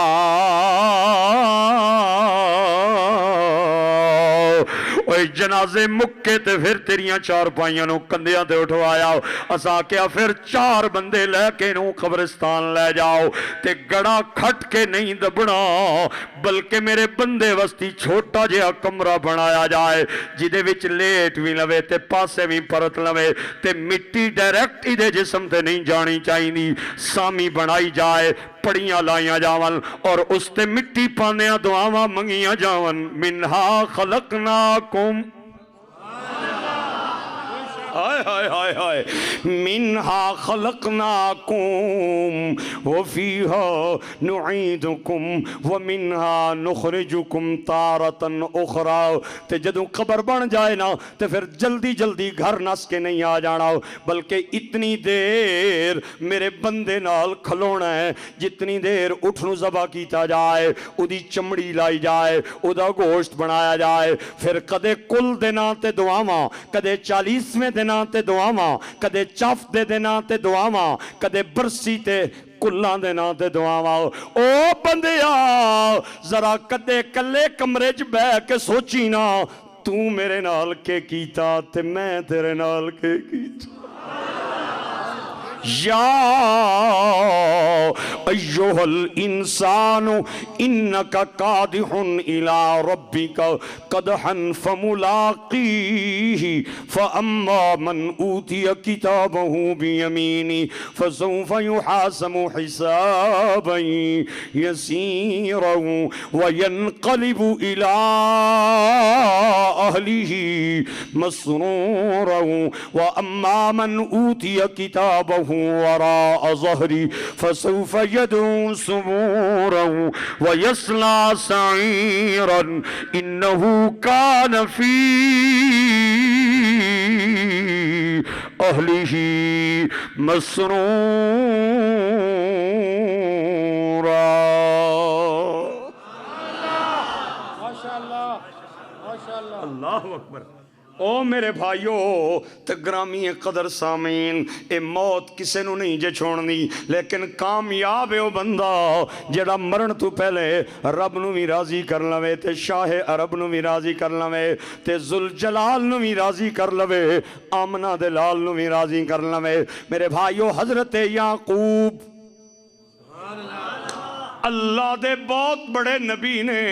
اوے جنازے مکے تے پھر تیریاں چار پائیاں نو کندیاں تے اٹھوایا اسا کیا پھر چار بندے لے کے نو قبرستان لے جاؤ تے گڑا کھٹ کے نہیں دبنا بلکہ میرے بندے وستی چھوٹا جہا کمرہ بنایا جائے جدے وچ لیٹ بھی لوے تے پاسے بھی پرت لوے تے مٹی ڈائریکٹ ادھے جسم تے نہیں جانی چاہیے سامی بنائی جائے پڑیاں لائیاں جاون اور اس تے مٹی پانیاں دعاواں منگیاں جاون منہا خلقناکم ہائے ہائے ہائے ہائے منہا خلقناکم وفیہا نعیدکم ومنہا نخرجکم تارتا اخرى تے جدوں قبر بن جائے نا تے پھر جلدی جلدی گھر نس کے نہیں آ جانا بلکہ اتنی دیر میرے بندے نال کھلونا ہے جتنی دیر اٹھنو ذبح کیتا جائے اودی چمڑی لائی جائے ادا گوشت بنایا جائے پھر کدے کل دینا تے دعاواں کدے 40ویں دینا تے دعاواں کدے چاف دے دینا تے دعاواں کدے برسی تے کلاں دے نا تے دعاواں او بندیا ذرا کدے کلے کمرے چ بیٹھ کے سوچی نا تو میرے نال کے کیتا تے میں تیرے نال کے کیتا یا ایوہ الانسان انکا قادح الى ربک قدحا فملاقیہ فاما من اوتی کتابہ بیمینی فسوف یحاسب حسابا یسیرا وینقلب الى اہلہ مسرورا واما من اوتی کتابہ وراء ظهري فسوف يدعو ثبورا ويصلى سعيرا إنه كان في أهله مسرورا ما شاء الله ما شاء الله اللہ اکبر او میرے بھائیو تے گرامی قدر سامین اے موت کسے نو نہیں جے چھوڑنی لیکن کامیاب ہے او بندہ جڑا مرن تو پہلے رب نو بھی راضی کر لوے تے شاہ عرب نو بھی راضی کر لوے تے ذوالجلال نو بھی راضی کر لوے آمنہ دے لال نو بھی راضی کر لوے میرے بھائیو حضرت یعقوب اللہ دے بہت بڑے نبی نے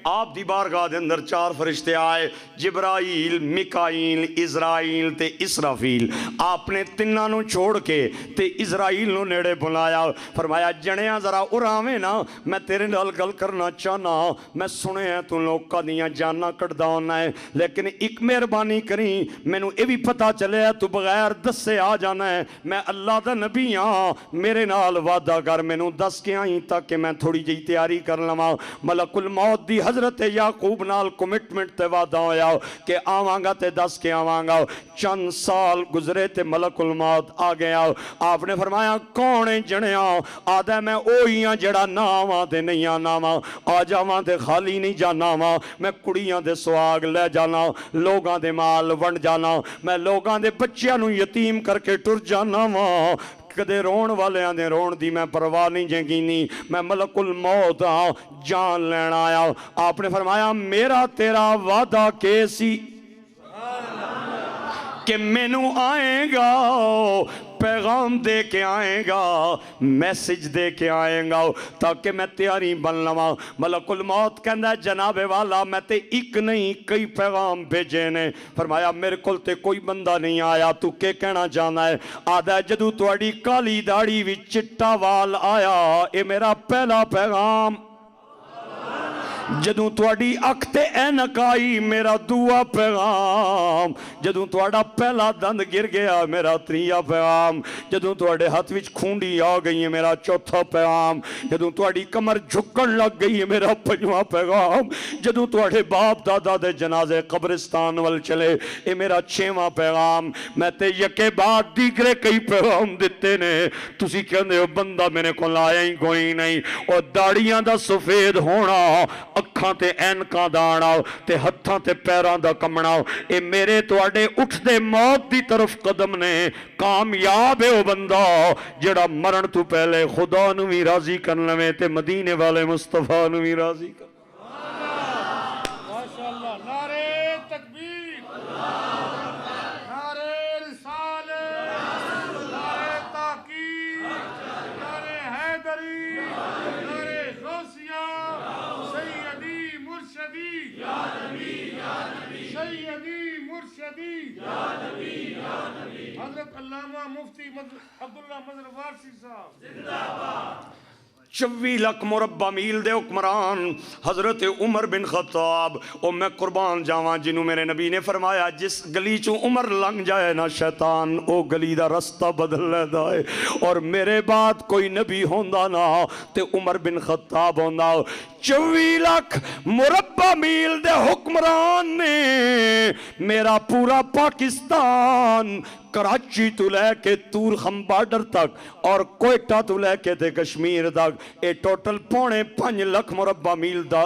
آپ دی بارگاہ دے اندر چار فرشتے آئے جبرائیل میکائیل اسرائیل تے اسرافیل آپ نے تنہ نو چھوڑ کے تے اسرائیل نو نیڑے بلایا فرمایا جنیاں ذرا اراویں نا میں تیرے نال گل کرنا چاہنا میں سنے ہیں تو لوگ کا دیاں جاننا کٹدا ہونا ہے لیکن ایک مہربانی کریں مینوں اے بھی پتہ چلے ہے تو بغیر دس سے آ جانا ہے میں اللہ دا نبی ہاں میرے نال وعدہ کر مینوں دس کے آئیں تاکہ میں تھوڑی جی تیاری کر لواں ملک الموت دی حضرت یعقوب نال کمٹمنٹ تے وعدہ ہویا کہ آواں گا تے دس کے آواں گا چند سال گزرے تے ملک الموت آ گیا آپ نے فرمایا کونے جنیا آدھے میں اوہیاں جڑا نہ آواں تے نہیں آنا وا آ جاواں تے خالی نہیں جانا وا میں کڑیاں دے سواگ لے جانا لوگاں دے مال ونڈ جانا میں لوگاں دے بچیاں نو یتیم کر کے ٹر جانا وا کدے رون والے آنے رون دی میں پرواہ نہیں جنگینی میں ملک الموت جان لینا آیا آپ نے فرمایا میرا تیرا وعدہ کیسی کہ مینو آئے گا پیغام دے کے آئے گا میسج دے کے آئے گا تاکہ میں تیاری بن لواں ملک الموت کہندا ہے جناب والا میں تے ایک نہیں کئی پیغام بھیجے نے فرمایا میرے کول تے کوئی بندہ نہیں آیا تو کے کہنا چاہنا ہے آدھا جدو تواڈی کالی داڑھی وچ چٹا وال آیا اے میرا پہلا پیغام جدوں تواڈی اکھ تے اینک آئی میرا دوسرا پیغام جدوں تواڈا پہلا دند گر گیا میرا تیسرا پیغام جدوں تواڈے ہاتھ وچ کھونڈی آ گئی ہے میرا چوتھا پیغام جدوں تواڈی کمر جھکن لگ گئی ہے میرا پنجواں پیغام جدوں تواڈے باپ دادا دے جنازے قبرستان ول چلے اے میرا چھواں پیغام میں تے یکے بعد دیگرے کئی پیغام دتے نے تسی کہندے ہو بندہ میرے کول آیا ہی کوئی نہیں اور داڑیاں دا سفید ہونا اکھاں تے اینکاں دا آنا تے ہتھاں تے پیراں دا کمنا اے میرے تواڈے اٹھ دے موت دی طرف قدم نے کامیاب ہے او بندہ جڑا مرن تو پہلے خدا نو بھی راضی کر لوے تے مدینے والے مصطفیٰ نو بھی راضی کر ماشاءاللہ نعرہ تکبیر نعرہ رسالت نعرہ تحقیق نعرہ حیدری نعرہ غوثیہ سیدی مرشدی سیدی مرشدی حضرت علامہ مفتی عبداللہ مظہر وارسی صاحب 24 لاکھ مربع میل دے حکمران حضرت عمر بن خطاب او میں قربان جاواں جنوں میرے نبی نے فرمایا جس گلی چوں عمر لنگ جائے نا شیطان او گلی دا رستہ بدل لیدا ہے اور میرے بعد کوئی نبی ہوندا نا تے عمر بن خطاب ہوندا 24 لاکھ مربع میل دے حکمران نے میرا پورا پاکستان کراچی تو لے کے تورخم بارڈر تک اور کوئٹہ تو لے کے تے کشمیر تک اے ٹوٹل 5.5 لاکھ مربع میل دا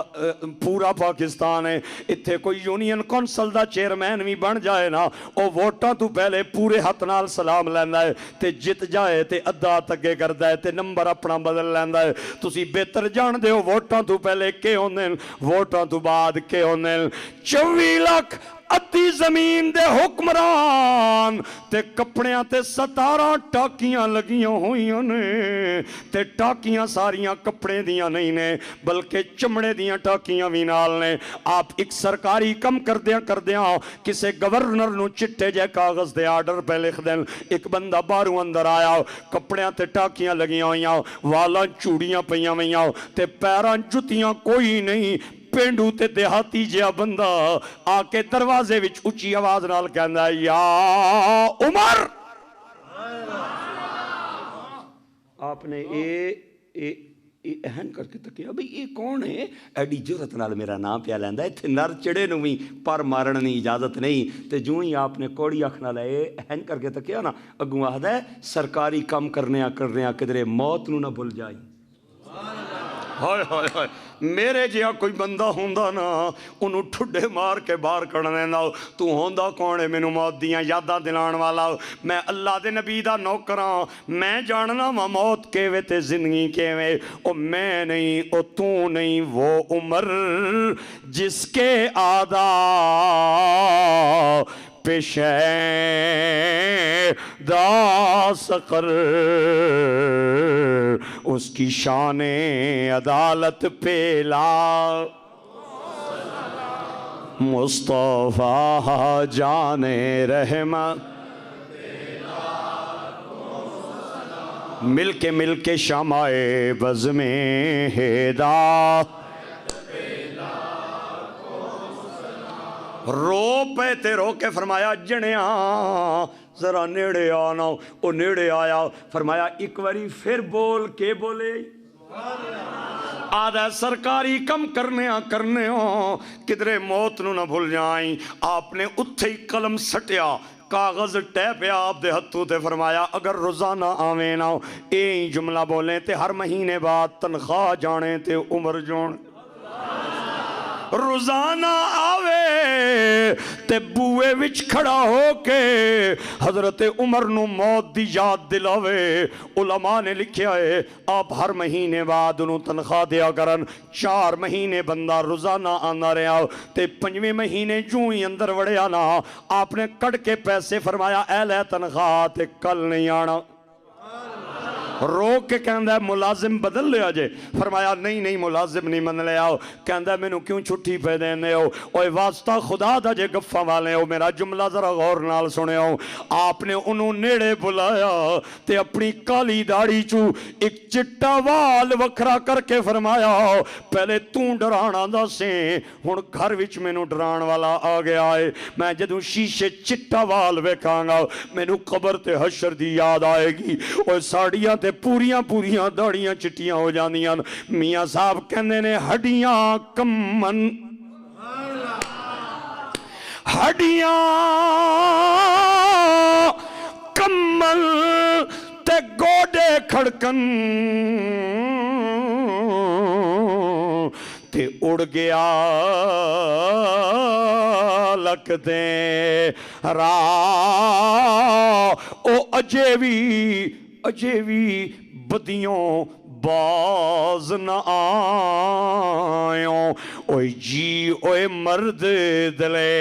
پورا پاکستان ہے اتھے کوئی یونین کونسل دا چیئرمین بھی بن جائے نا او ووٹاں تو پہلے پورے ہاتھ نال سلام لیندا ہے تے جت جائے تے ادھا تگے کردا ہے تے نمبر اپنا بدل لیندا ہے تسی بہتر جان دے ہو ووٹاں تو پہلے کے ہوندے ووٹاں تو بعد کے ہوندے 24 لاکھ ادھی زمین دے حکمران تے کپڑیاں تے 17 ٹاکیاں لگیاں ہوئیاں نے تے ٹاکیاں ساریاں کپڑے دیاں نہیں نے بلکہ چمڑے دیاں ٹاکیاں بھی نال نے آپ ایک سرکاری کم کردیاں کسے گورنر نو چٹے جے کاغذ دے آرڈر پہ لکھ دیں ایک بندہ باہروں اندر آیا کپڑیاں تے ٹاکیاں لگیاں ہوئیاں والاں چوڑیاں پیاں ہوئیاں تے پیراں جتیاں کوئی نہیں پینڈو تے دیہاتی جیا بندہ آ کے دروازے وچ اچھی آواز نال کہندا ہے یا عمر آپ نے اہن کر کے تکیا بھئی یہ کون ہے ایڈی جرت نال میرا نام پیا لیندا ہے تے نر چڑے نو بھی پر مارن دی اجازت نہیں تے جوں ہی آپ نے کوڑی اکھ نال اہن کر کے تکیا نا اگوں آخدا ہے سرکاری کام کرنے کدرے موت نو نہ بھول جائی ہائے ہائے ہائے میرے جہاں کوئی بندہ ہوندا نا انہوں ٹھڈے مار کے باہر کڑنے نا تو ہوندا کون ہے مینوں موت دیاں یاداں دلان والا میں اللہ دے نبی دا نوکراں میں جاننا وا موت کیویں تے زندگی کیویں او میں نہیں او تو نہیں وہ عمر جس کے آدھا پیشے دا سقر اس کی شان عدالت پیلا مصطفیٰ جان رحمت مل کے شمائے بز میں ہدا رو پہ تے رو کے فرمایا جنیاں ذرا نیڑے آنا او نیڑے آیا فرمایا ایک واری پھر بول کے بولے آدھا سرکاری کم کرنے ہوں کدرے موت نو نہ بھول جائیں آپ نے اتھے ہی قلم سٹیا کاغذ ٹیپیا آپ دے ہتھوں تے فرمایا اگر روزانہ آویں نہ ایک جملہ بولیں تے ہر مہینے بعد تنخواہ جانے تے عمر جون روزانہ آوے تے بوئے وچ کھڑا ہو کے حضرت عمر نو موت دی یاد دلاوے. علماء نے لکھیا ہے آپ ہر مہینے بعد انہوں تنخواہ دیا کرن. 4 مہینے بندہ روزانہ آنا رہا تے 5ویں مہینے جوں ہی اندر وڑیا نا آپ نے کٹ کے پیسے فرمایا اے لے تنخواہ تے کل نہیں آنا. روک کے کہندہ ہے ملازم بدل لیا جے. فرمایا نہیں ملازم نہیں من لے آؤ. کہندہ ہے میں نو کیوں چھٹی پہ دینے ہو؟ اوہ واسطہ خدا دا جے گفہ والے ہو میرا جملہ ذرا غور نال سنے ہو. آپ نے انہوں نیڑے بلایا تے اپنی کالی داڑھی چو ایک چٹا وال وکھرا کر کے فرمایا پہلے توں ڈرانا دا سے ہن گھر وچ میں نو ڈران والا آ گیا ہے. میں جدوں شیشے چٹا وال ویکھاں گا میں نو قبر تے حشر دی یاد آئے گی. اوہ ساڑیاں تے پوریاں داڑیاں چٹیاں ہو جاندیاں. میاں صاحب کہندے نے ہڈیاں کمن ہڈیاں کمل تے گوڈے کھڑکن تے اڑ گیا لک دے راہ او اجے بھی بدیوں باز نہ آیوں. اوے جی اوے مرد دلے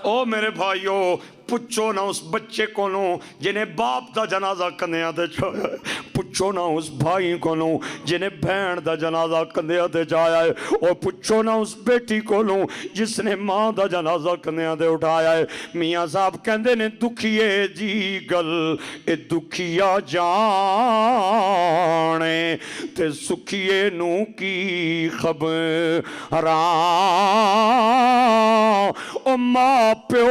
او میرے بھائیو پچھو نہ اس بچے کو نو جنہیں باپ دا جنازہ کندیاں دے چھایا ہے. پچھو نہ اس بھائی کو نو جنہیں بہن دا جنازہ کندیاں دے جایا ہے. اور پچھو نہ اس بیٹی کو نو جس نے ماں دا جنازہ کندیاں دے اٹھایا ہے. میاں صاحب کہندے نے دکھیے جی گل اے دکھیا جانے تے سکھیے نو کی خبراں. او ماں پیو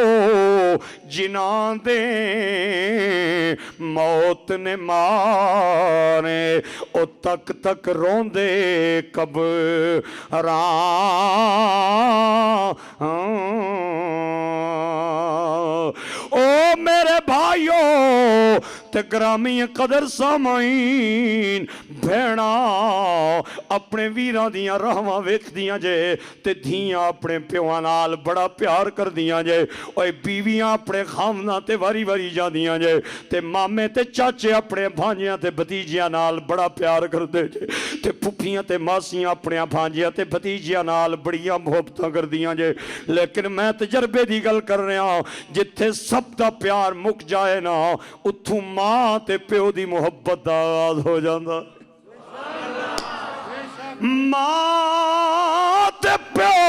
جناں دے موت نے مارے او تک تک روندے قبراں. او میرے بھائیو تے گرامی قدر سامعین بھیڑا اپنے ویراں دیاں رہواں ویکھ دیاں جے تے دھیاں اپنے پیواں نال بڑا پیار کر دیاں جے. اوے بیویاں اپنے خامناں تے واری واری جا دیاں جے تے مامے تے چاچے اپنے بھانجیاں تے بھتیجیاں نال بڑا پیار کر دے جے تے پھپھیاں تے ماسیاں اپنے بھانجیاں تے بھتیجیاں نال بڑیاں محبتاں کر دیاں جے. لیکن میں تجربے دی گل کر رہا جتھے سب دا پیار مک جائے نا اتھوں ماں تے پیو دی محبت دا آغاز ہو جاندا. ماں تے پیو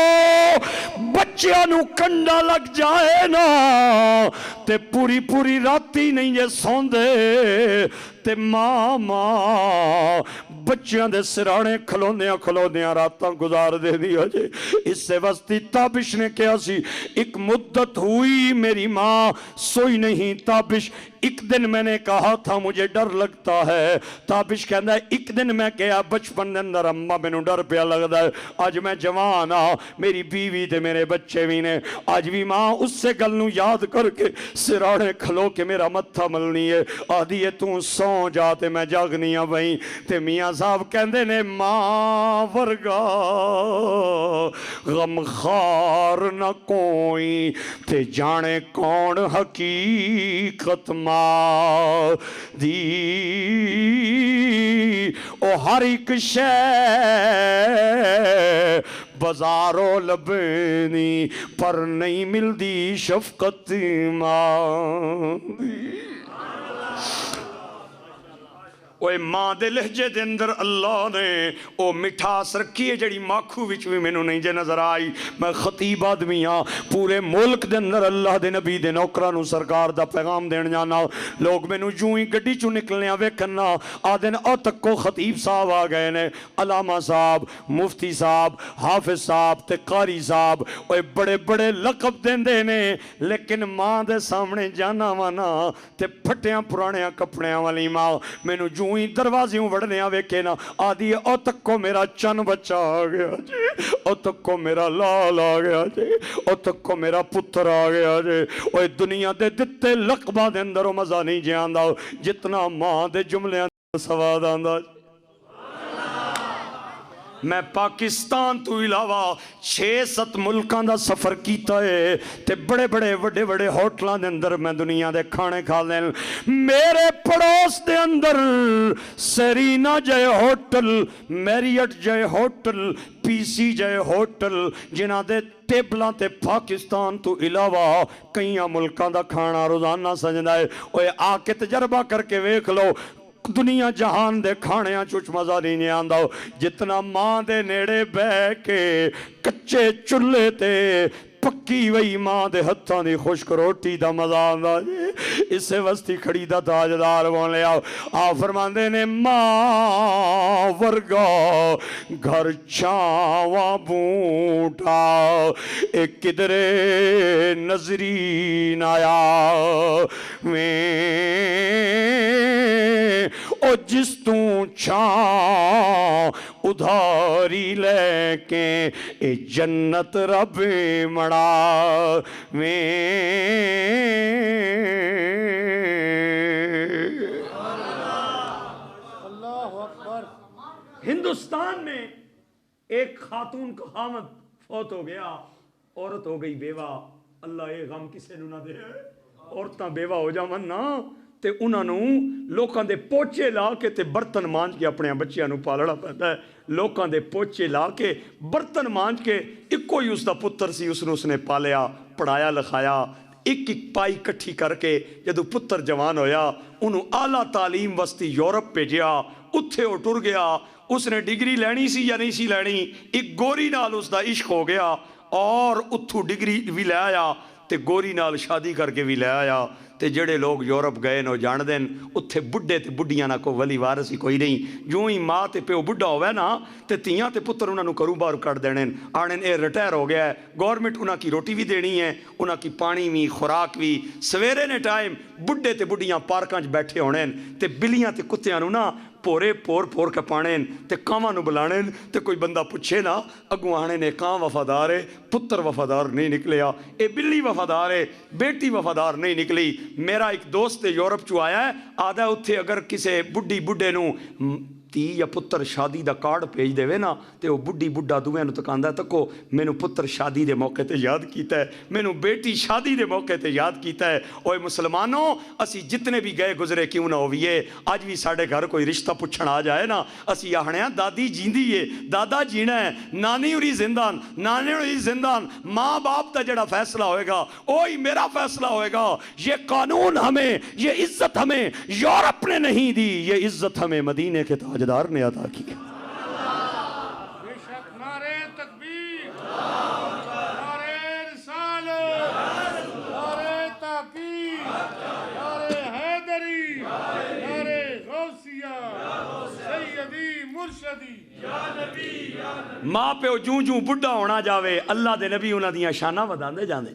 بچیاں نو کنڈا لگ جائے نا تے پوری راتی نہیں جے سوندے تے ماں بچیاں دے سرانے کھلوندیاں راتاں گزار دے دیا جے. اس سے وسطی تابش نے کیا سی ایک مدت ہوئی میری ماں سوئی نہیں. تابش ایک دن میں نے کہا تھا مجھے ڈر لگتا ہے. تابش کہندا ہے ایک دن میں کہا بچپن دے اندر اماں میں نو ڈر پیا لگدا ہے. آج میں جوان ہاں میری بیوی تے میرے بچے بھی نے آج بھی ماں اس سے گل نو یاد کر کے سرانے کھلو کے میرا متھا ملنی ہے. آدھی ہے تو سو جاتے میں جاگنی ہاں بھئی. تے میاں صاحب کہندے نے ماں ورگا غم خار نہ کوئی تے جانے کون حقیقت ماں دی. او ہر ایک شے بازاروں لبنی پر نہیں ملدی شفقت ماں دی. اوے ماں دے لہجے دے اندر اللہ نے او مٹھاس رکھی ہے جڑی ماکھو وچ بھی مینوں نہیں جے نظر آئی. میں خطیب آدمی ہاں پورے ملک دے اندر اللہ دے نبی دے نوکراں نو سرکار دا پیغام دین جانا. لوگ مینوں جوں ہی گڈی چوں نکلنے ویکھنا آدن او تکو خطیب صاحب آ گئے نے علامہ صاحب مفتی صاحب حافظ صاحب تے قاری صاحب. اوے بڑے بڑے لقب دیندے نے لیکن ماں دے سامنے جانا وانا تے پھٹیاں پرانیاں کپڑیاں والی ماں مینوں جوں جوں ہی دروازیوں وڑنیا ویکھے نا آدھی ہے او تکو میرا چن بچہ آ گیا جی، او تکو میرا لال آ گیا جی، او تکو میرا پتر آ گیا جی۔ اوے دنیا دے دتے لقبہ دے اندر مزہ نہیں جاندہ جتنا ماں دے جملیاں سواد آندہ۔ میں پاکستان تو علاوہ 6-7 ملکان دا سفر کیتا ہے تے بڑے بڑے وڈے وڈے ہوٹلان دے اندر میں دنیا دے کھانے کھا لیں۔ میرے پڑوس دے اندر سیرینا جائے ہوٹل، میریٹ جائے ہوٹل، پی سی جائے ہوٹل، جنہ دے ٹیبلان تے پاکستان تو علاوہ کئیاں ملکان دا کھانا روزانہ سجدہ ہے۔ اوے آ کے تجربہ کر کے ویکھ لو، دنیا جہان دے کھانے چوچ مزہ نہیں آندہ جتنا ماں دے نیڑے بے کے کچے چلے تے پکی وئی ماں دے ہتھاں دی خشک روٹی دا مزہ آندہ اسے وستی کھڑی دا تاجدار بولے آ فرماندے نے ماں ورگا گھر چھاواں بوٹا ایک کدرے نظرین آیا او جس توں چھاں ادھاری لے کے اے جنت رب مڑا ہندوستان میں ایک خاتون کا خامد فوت ہو گیا، عورت ہو گئی بیوہ، اللہ اے غم کسے نو نہ دے، عورتاں بیوہ ہو جاون نا تے انہاں نو لوکاں دے پوچے لا کے تے برتن مانج کے اپنے بچیاں نو پالنا پیندا ہے، لوکاں دے پوچے لا کے برتن مانج کے اکو ہی اس دا پتر سی اس نے پالیا پڑھایا لکھایا، ایک پائی کٹھی کر کے جدو پتر جوان ہویا انہوں اعلیٰ تعلیم وستی یورپ بھیجیا، اتھے وہ ٹر گیا، اس نے ڈگری لینی سی یا نہیں سی لینی، ایک گوری نال اس دا عشق ہو گیا اور اتھو ڈگری بھی لے آیا تے گوری نال شادی کر کے بھی لے آیا تے جڑے لوگ یورپ گئے نو جان دین اتھے بڑھے تے بڑھیاں نہ کو ولی وارسی کوئی نہیں، جو ہی ماں تے پیو بڑھا ہوئے نا تے تیاں تے پتر انہوں کرو بار کٹ دینن آنن اے ریٹائر ہو گیا ہے، گورنمنٹ انہاں کی روٹی بھی دینی ہے، انہاں کی پانی بھی خوراک بھی، سویرے نے ٹائم بڑھے تے بڑھیاں پارکانچ بیٹھے ہونن تے بلیاں تے کتیاں نو نا پورے پور کے پانین تے کاماں نو بلانین تے کوئی بندہ پوچھے نا اگو آنے نے کام وفادار ہے، پتر وفادار نہیں نکلیا، اے بلی وفادار ہے، بیٹی وفادار نہیں نکلی۔ میرا ایک دوست یورپ چو آیا ہے، آدھا اتھے اگر کسے بڑھے نو تی یا پتر شادی دا کارڈ پیج دے وے نا تے وہ بڑھا دوے نو تکاندہ ہے تکو میں نو پتر شادی دے موقع تے یاد کیتا ہے، میں نو بیٹی شادی دے موقع تے یاد کیتا ہے۔ اوے مسلمانوں اسی جتنے بھی گئے گزرے کیوں نہ ہوئیے، آج بھی ساڑھے گھر کوئی رشتہ پچھن آ جائے نا اسی آہنے ہیں دادی جیندی ہے، دادا جینا ہے، نانی ہوری زندان، نانے ہوری زندان، ماں باپ تا جڑا فیصلہ ہوئے گا وہی میرا فیصلہ ہوئے گا۔ یہ قانون ہمیں، یہ عزت ہمیں یورپ نے نہیں دی، یہ عزت ہمیں مدینے کے تاجدار نے عطا کی۔ بے شک نعرہ تکبیر، نعرہ رسالت، نعرہ تحقیق، نعرہ حیدری، نعرہ غوثیہ، سیدی مرشدی۔ ماں پہ جوں بڑھا ہونا جاوے اللہ دے نبی انہاں دیاں شانہ ودان دے جاندے،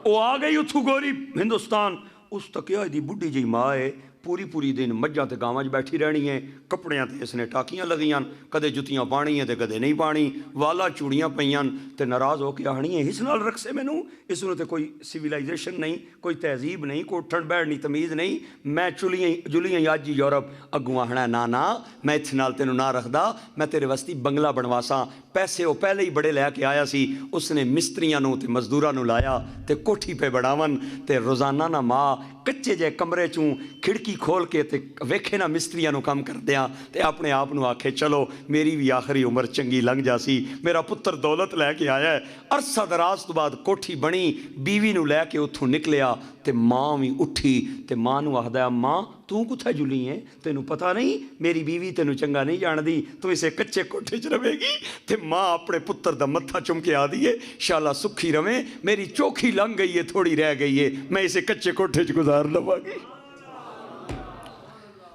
وہ آ گئی اتھو گوری ہندوستان، اس تک یہ دی بڑھی جی ماں ہے پوری دن مجھا تے گاواں بیٹھی رہنی ہے، کپڑیاں تے اس نے ٹاکیاں لگیاں، کدے جتیاں پانی ہیں تے کدے نہیں پانی، والا چوڑیاں پئیاں تے ناراض ہو کے آہنی ہے اس نال رکھ سے مینوں، اس نے تے کوئی سیویلائزیشن نہیں، کوئی تہذیب نہیں، کوئی اٹھن بیٹھن نہیں تمیز نہیں، میں جلیاں آج جی یورپ اگوں آہنا نا میں اتھ نال تینوں نہ رکھدا، میں تیرے واسطے بنگلہ بنواساں، پیسے وہ پہلے ہی بڑے لے کے آیا سی، اس نے مستریاں نو تے مزدوراں نو لایا تے کوٹھی پہ بڑھاون تے روزانہ نہ ماں کچے جے کمرے چوں کھڑکی کھول کے تے ویکھے نا مستریاں نو کم کر دیاں تے اپنے آپ نو آکھے چلو میری بھی آخری عمر چنگی لنگ جاسی، میرا پتر دولت لے کے آیا ہے۔ عرصہ دراز تو بعد کوٹھی بنی، بیوی نو لے کے اتھوں نکلیا تے ماں بھی اٹھی تے ماں نو آخدا ماں تو کتھا جلی ہیں، تینوں پتہ نہیں میری بیوی تینوں چنگا نہیں جان دی، تو اسے کچے کوٹھے چ رہے گی، تے ماں اپنے پتر دا متھا چم کے آ دیئے شاءاللہ سکھی رویں، میری چوکھی لنگ گئی ہے تھوڑی رہ گئی ہے، میں اسے کچے کوٹھے چ گزار لوا گی۔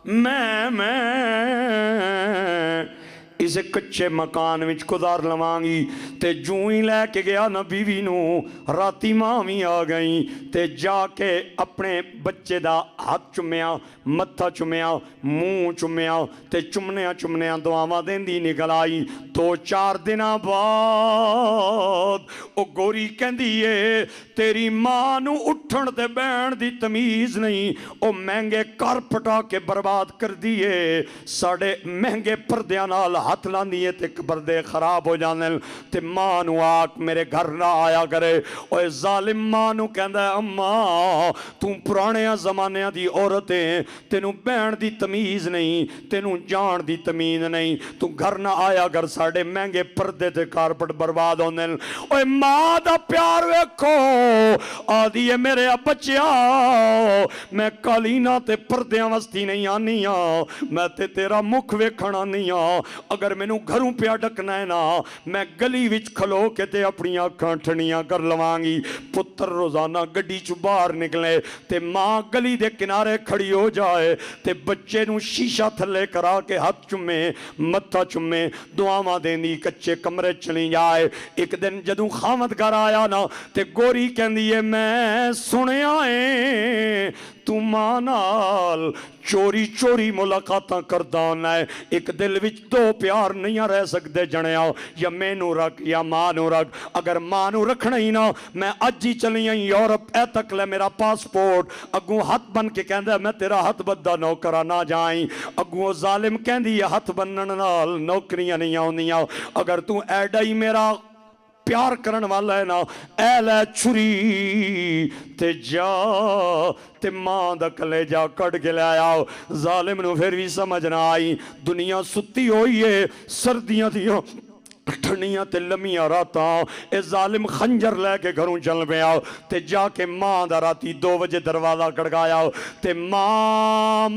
میں اسے کچے مکان وچ گزار لوانگی تے جوں ہی لے کے گیا نا بیوی نو راتی ماں بھی آ گئی تے جا کے اپنے بچے دا ہاتھ چمیا متھا چمیا منہ چمیا تے چمنیا دعاواں دیندی نکل آئی 2-4 دناں بعد او گوری کہندی اے تیری ماں نو اٹھن تے بہن دی تمیز نہیں او مہنگے کر پٹا کے برباد کر دیے ساڑے مہنگے پردیاں نال ہاتھ لاندی ہے تے پردے خراب ہو جانے تے ماں نو آک میرے گھر نہ آیا کرے اوے ظالم ماں نو کہندا ہے اماں تم پرانے زمانے دی عورتیں تینوں بہن دی تمیز نہیں تینوں جان دی تمیز نہیں تو گھر نہ آیا گر ساڑے مہنگے پردے تے کارپٹ برباد ہونے اوے ماں دا پیار ویکھو آدھی ہے میرے بچیا میں کالینا تے پردیاں وستی نہیں آنی میں تے تیرا مکھ ویکھنا نہیں اگر میں نو گھروں پیا ڈکنا ہے نا میں گلی وچ کھلو کے تے اپنی آنکھاں ٹھنیاں کر لوانگی پتر روزانہ گڈی چو باہر نکلے تے ماں گلی دے کنارے کھڑی ہو جائے تے بچے نو شیشہ تھلے کرا کے ہاتھ چمے متھا چمے دعاواں دیندی کچے کمرے چلی جائے ایک دن جدوں خامد گھر آیا نا تے گوری کہندی ہے میں سنیا ہے تو ماں نال چوری چوری ملاقاتاں کردانا ہے ایک دل وچ دو پیار نہیں رہ سکتے جنیا یا میں نو رکھ یا ماں نو رکھ اگر ماں نو رکھنا ہی نا میں اج ہی چلی آئی یورپ اے تک لے میرا پاسپورٹ اگوں ہاتھ بن کے کہندا میں تیرا ہاتھ بدہ نوکرا نہ جائیں اگوں ظالم کہندی ہاتھ بنن نال نوکریاں نہیں آوندیاں اگر تو ایڈا ہی میرا پیار کرن والا ہے نا اے لے چھری تے جا تے ماں دا کلیجہ کٹ کے لے آیا ظالم نو پھر بھی سمجھ نہ آئی دنیا ستی ہوئی ہے سردیاں دیاں ٹھنیاں تے لمیاں راتاں اے ظالم خنجر لے کے گھروں چل پیا تے جا کے ماں دا راتی 2 بجے دروازہ کڑکایا تے ماں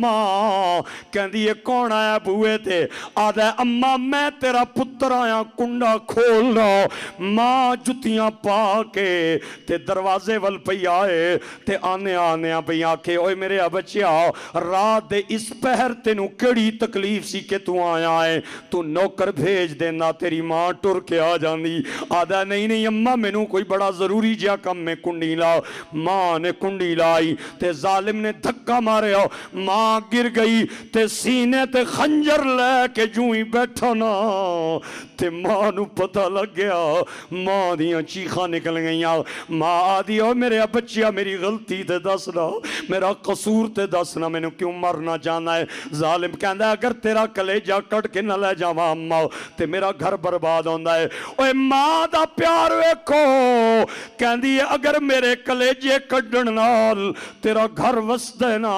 کہندی ہے کون آیا بوئے تے آدھا اماں میں تیرا پتر آیا کنڈا کھولنا ماں جتیاں پا کے تے دروازے ول پئی آئے تے آنے پئی آکے اوے میرے بچیا رات دے اس پہر تینوں کیڑی تکلیف سی کہ تو آیا ہے تو نوکر بھیج دینا تیری ماں ٹر کے آ جاندی آدھا نہیں اماں میں نو کوئی بڑا ضروری جا کم میں کنڈی لا ماں نے کنڈی لائی تے ظالم نے دھکا مارے ماں گر گئی تے سینے تے خنجر لے کے جوں ہی بیٹھا نا تے ماں نو پتہ لگ گیا ماں دیاں چیخاں نکل گئیاں ماں آدھی او میرے بچیا میری غلطی تے دسنا میرا قصور تے دسنا میں نو کیوں مرنا چاہنا ہے ظالم کہندا اگر تیرا کلیجہ کٹ کے نہ لے جاواں اماں تے میرا گھر برباد ہوندا ہے اوے ماں دا پیار ویکھو کہندی ہے اگر میرے کلیجے کڈن نال تیرا گھر وسدا ہے نا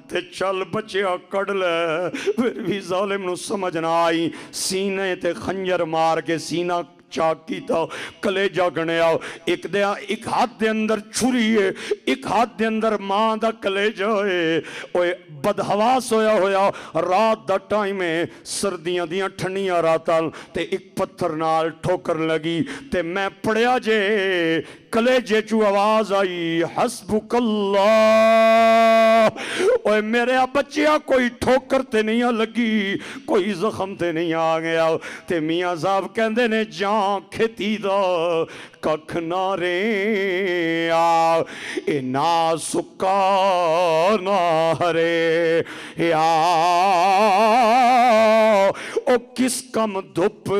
تے چل بچیا کڈ لے پھر بھی ظالم نو سمجھ نہ آئی سینے تے خنجر مار کے سینہ چاک کیتا کلیجہ گنیا ایک ہاتھ دے اندر چھری ہے ایک ہاتھ دے اندر ماں دا کلیجہ ہے اوے بدحواس ہویا رات دا ٹائم ہے سردیاں دیاں ٹھنیاں راتاں تے ایک پتھر نال ٹھوکر لگی تے میں پڑیا جے کلیجے چو آواز آئی حسبک اللہ اوے میرے بچیا کوئی ٹھوکر تے نہیں لگی کوئی زخم تے نہیں آ گیا تے میاں صاحب کہندے نے جان کھیتی دا ککھ نہ رے اے نا سکا نہ ہرے یا او کس کم دھپ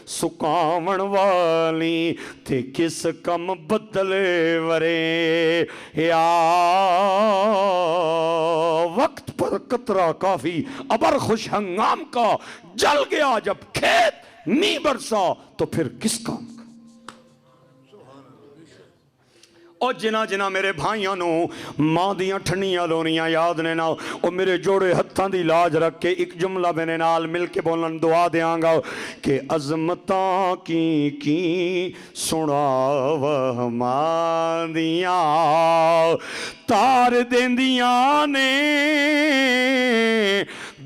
سکاون والی تے کس کم بدلے ورے یا وقت پر قطرہ کافی ابر خوش ہنگام کا جل گیا جب کھیت می برسا تو پھر کس کام کا او جنا میرے بھائیاں نو ماں دیاں ٹھنیاں لونیاں یاد نے نا او میرے جوڑے ہتھاں دی لاج رکھ کے ایک جملہ میرے نال مل کے بولن دعا دیاں گا کہ عظمتاں کی سناو ماں دیاں تار دیندیاں نے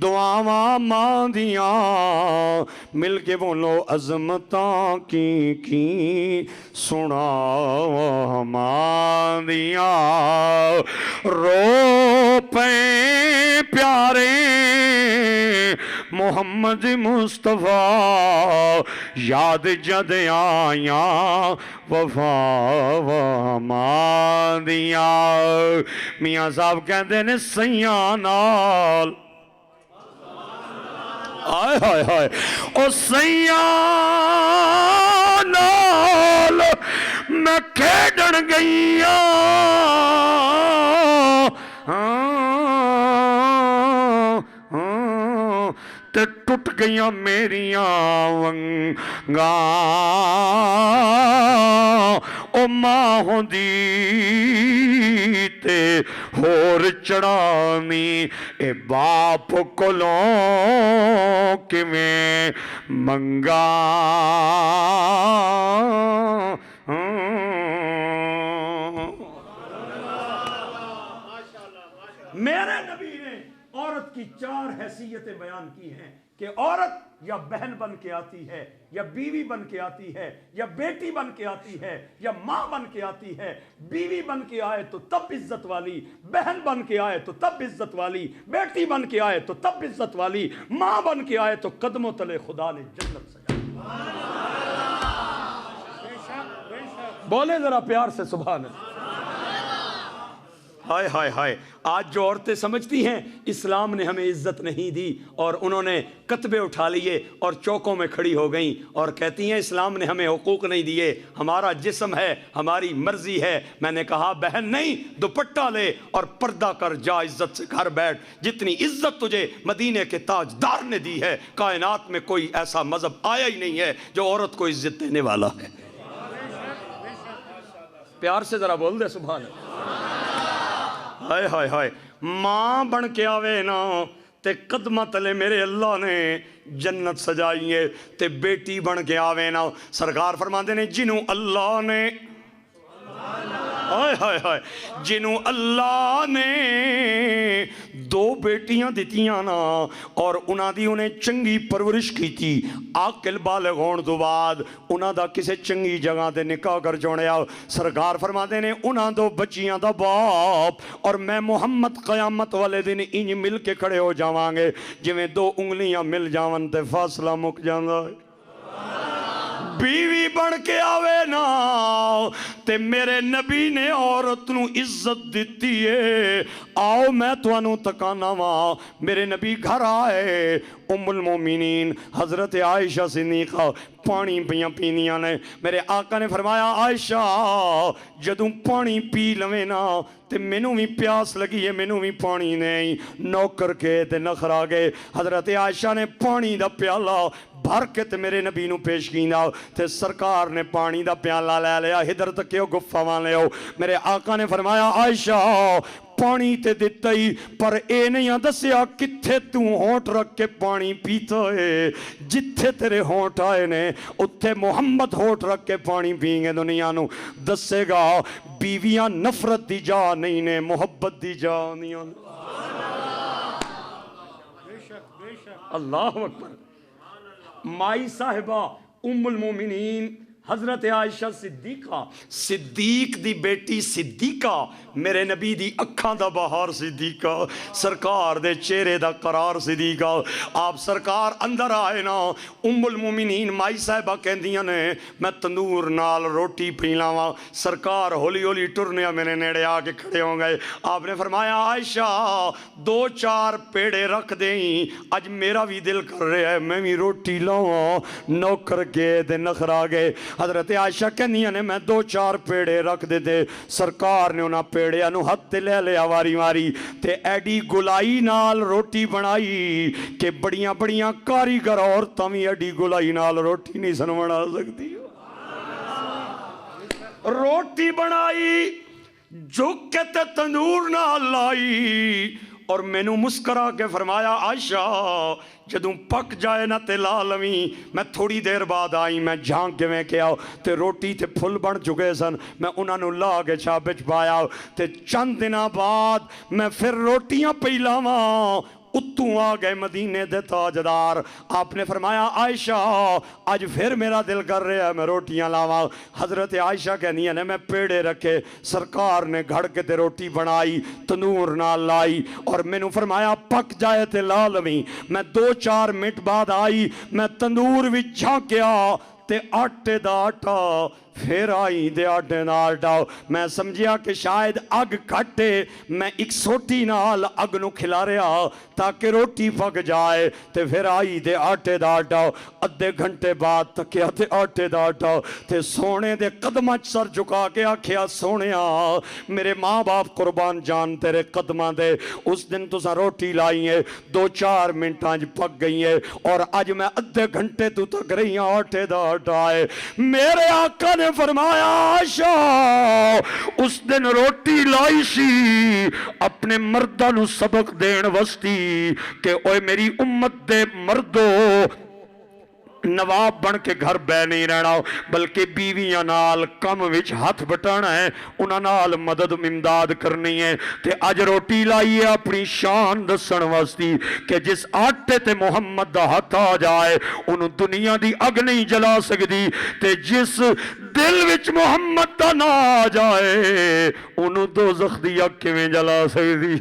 دعاواں ماں دیاں مل کے بولو عظمتاں کی سناو ماں دیاں رو پے پیارے محمد مصطفیٰ یاد جد آیاں وفا وامادیاں میاں صاحب کہندے نے سیاں نال آئے ہائے ہائے او سیاں نال میں کھیڈن گئیاں تے ٹوٹ گئیاں میریاں ونگاں او ماں ہوندی تے ہور چڑھانی اے باپ کولوں کیویں منگا میرے نبی نے عورت کی 4 حیثیتیں بیان کی ہیں کہ عورت یا بہن بن کے آتی ہے یا بیوی بن کے آتی ہے یا بیٹی بن کے آتی ہے یا ماں بن کے آتی ہے. بیوی بن کے آئے تو تب عزت والی, بہن بن کے آئے تو تب عزت والی, بیٹی بن کے آئے تو تب عزت والی, ماں بن کے آئے تو قدموں تلے خدا نے جنت سجا. بولے ذرا پیار سے سبحان اللہ. ہائے ہائے ہائے, آج جو عورتیں سمجھتی ہیں اسلام نے ہمیں عزت نہیں دی اور انہوں نے کتبے اٹھا لیے اور چوکوں میں کھڑی ہو گئیں اور کہتی ہیں اسلام نے ہمیں حقوق نہیں دیے, ہمارا جسم ہے, ہماری مرضی ہے. میں نے کہا بہن نہیں, دوپٹہ لے اور پردہ کر جا, عزت سے گھر بیٹھ. جتنی عزت تجھے مدینے کے تاجدار نے دی ہے, کائنات میں کوئی ایسا مذہب آیا ہی نہیں ہے جو عورت کو عزت دینے والا ہے. پیار سے ذرا بول دے سبحان اللہ. ہائے ہائے ہائے, ماں بن کے آوے نا تے قدمہ تلے میرے اللہ نے جنت سجائی ہے, تے بیٹی بن کے آوے نا سرکار فرماندے نے جنوں اللہ نے ہائے ہائے ہائے جنوں اللہ نے 2 بیٹیاں دتیاں نا اور انہاں دی انہیں چنگی پرورش کی تھی, عاقل بالغ ہون تو بعد انہاں دا کسے چنگی جگہ تے نکاح کر چھوڑیا. سرکار فرماتے نے انہاں 2 بچیاں دا باپ اور میں محمد قیامت والے دن انج مل کے کھڑے ہو جاواں گے جویں 2 انگلیاں مل جاون تے فاصلہ مک جاندا ہے. بیوی بن کے آوے نا تے میرے نبی نے عورت نو عزت دیتی ہے. آؤ میں توانوں تکانا وا, میرے نبی گھر آئے, ام المومنین حضرت عائشہ صدیقہ پانی پیاں پینیاں نے. میرے آقا نے فرمایا عائشہ جدوں پانی پی لویں نا تے مینوں بھی پیاس لگی ہے, مینوں بھی پانی نہیں. نوکر کے تے نخرا گئے, حضرت عائشہ نے پانی دا پیالہ بھر کے تے میرے نبی نو پیش کینا تے سرکار نے پانی دا پیالہ لے لیا, ادھر تک کیوں گفا وہاں لے. میرے آقا نے فرمایا عائشہ پانی تے دیتا ہی پر اے نہیں دسیا کتھے تو ہونٹ رکھ کے پانی پیتا ہے. جتھے تیرے ہونٹ آئے نے اتھے محمد ہونٹ رکھ کے پانی پئیں گے دنیا نو. دسے گا بیویاں نفرت دی جا نہیں نے, محبت دی جا نہیں. اللہ اکبر. مائی صاحبہ ام المومنین حضرت عائشہ صدیقہ, صدیق دی بیٹی صدیقہ, میرے نبی دی اکھاں دا بہار صدیقہ, سرکار دے چہرے دا قرار صدیقہ. آپ سرکار اندر آئے نا, ام المومنین مائی صاحبہ کہندیاں نے میں تندور نال روٹی پی لاواں. سرکار ہولی ہولی ٹرنیا میرے نیڑے آ کے کھڑے ہو گئے. آپ نے فرمایا عائشہ 2-4 پیڑے رکھ دیں, اج میرا بھی دل کر رہا ہے میں بھی روٹی لاواں. نوکر گئے تے نخرا گئے. حضرت عائشہ کہنیاں نے میں 2-4 پیڑے رکھ دے دے. سرکار نے انہاں پیڑیاں نو ہتھ تے لے لیا واری واری تے ایڈی گلائی نال روٹی بنائی کہ بڑیاں بڑیاں کاریگر عورتاں وی ایڈی گلائی نال روٹی نہیں سن بنا سکتی. روٹی بنائی جھک کے تے تندور نال لائی اور مینوں مسکرا کے فرمایا عائشہ جدوں پک جائے نہ تے لا لویں. میں تھوڑی دیر بعد آئی, میں جھانک کے میں کیا تے روٹی تے پھل بن چکے سن, میں انہاں نو لا کے چھاپ وچ پایا تے چند دناں بعد میں پھر روٹیاں پئی لاواں. اتوں آ گئے مدینے دے تاجدار. آپ نے فرمایا عائشہ اج پھر میرا دل کر رہا ہے میں روٹیاں لاواں. حضرت عائشہ کہنی ہے میں پیڑے رکھے, سرکار نے گھڑ کے تے روٹی بنائی, تنور نال لائی اور میں نے فرمایا پک جائے تے لا لویں. میں 2-4 منٹ بعد آئی, میں تندور وچ جھانکیا تے آٹے دا آٹا پھر آئی دے آٹے نال ڈاؤ. میں سمجھیا کہ شاید اگ کھٹے, میں ایک سوٹی نال اگ نو کھلا رہا تاکہ روٹی پک جائے. تے پھر آئی دے آٹے دا آٹا, ادھے گھنٹے بعد تکیا تے آٹے دا آٹا, تے سونے دے قدمہ سر جھکا کے آکھیا سونیا میرے ماں باپ قربان جان تیرے قدمہ دے, اس دن تساں روٹی لائی ہے 2-4 منٹاں پک گئی ہے اور اج میں ادھے گھنٹے تو تک رہی ہوں آٹے دا آٹا ہے. میرے آقا نے فرمایا عائشہ اس دن روٹی لائی سی اپنے مردہ نو سبق دین وستی کہ اوے میری امت دے مردو نواب بن کے گھر بے نہیں رہنا بلکہ بیویاں نال کم وچ ہاتھ بٹانا ہے, انہاں نال مدد امداد کرنی ہے. تے اج روٹی لائی ہے اپنی شان دسن واسطی کہ جس آٹے تے محمد دا ہاتھ آ جائے انہوں دنیا دی اگ نہیں جلا سکدی, تے جس دل وچ محمد دا نہ آ جائے انہوں دوزخ دی اگ کیویں جلا سکدی.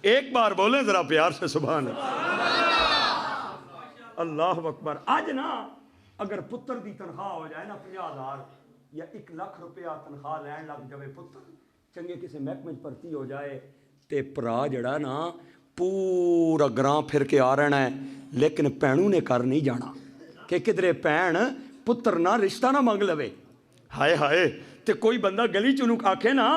ایک بار بولیں ذرا پیار سے سبحان اللہ اکبر. آج نا اگر پتر دی تنخواہ ہو جائے نا 50,000 یا 1,00,000 روپیہ تنخواہ لین لگ جائے پتر, چنگے کسی محکمے بھرتی ہو جائے تے پرا جڑا نا پورا گراں پھر کے آ رہنا ہے, لیکن پینوں نے کر نہیں جانا کہ کدھرے پین پتر نہ رشتہ نہ مانگ لوے. ہائے ہائے تے کوئی بندہ گلی چنوں آکھے نا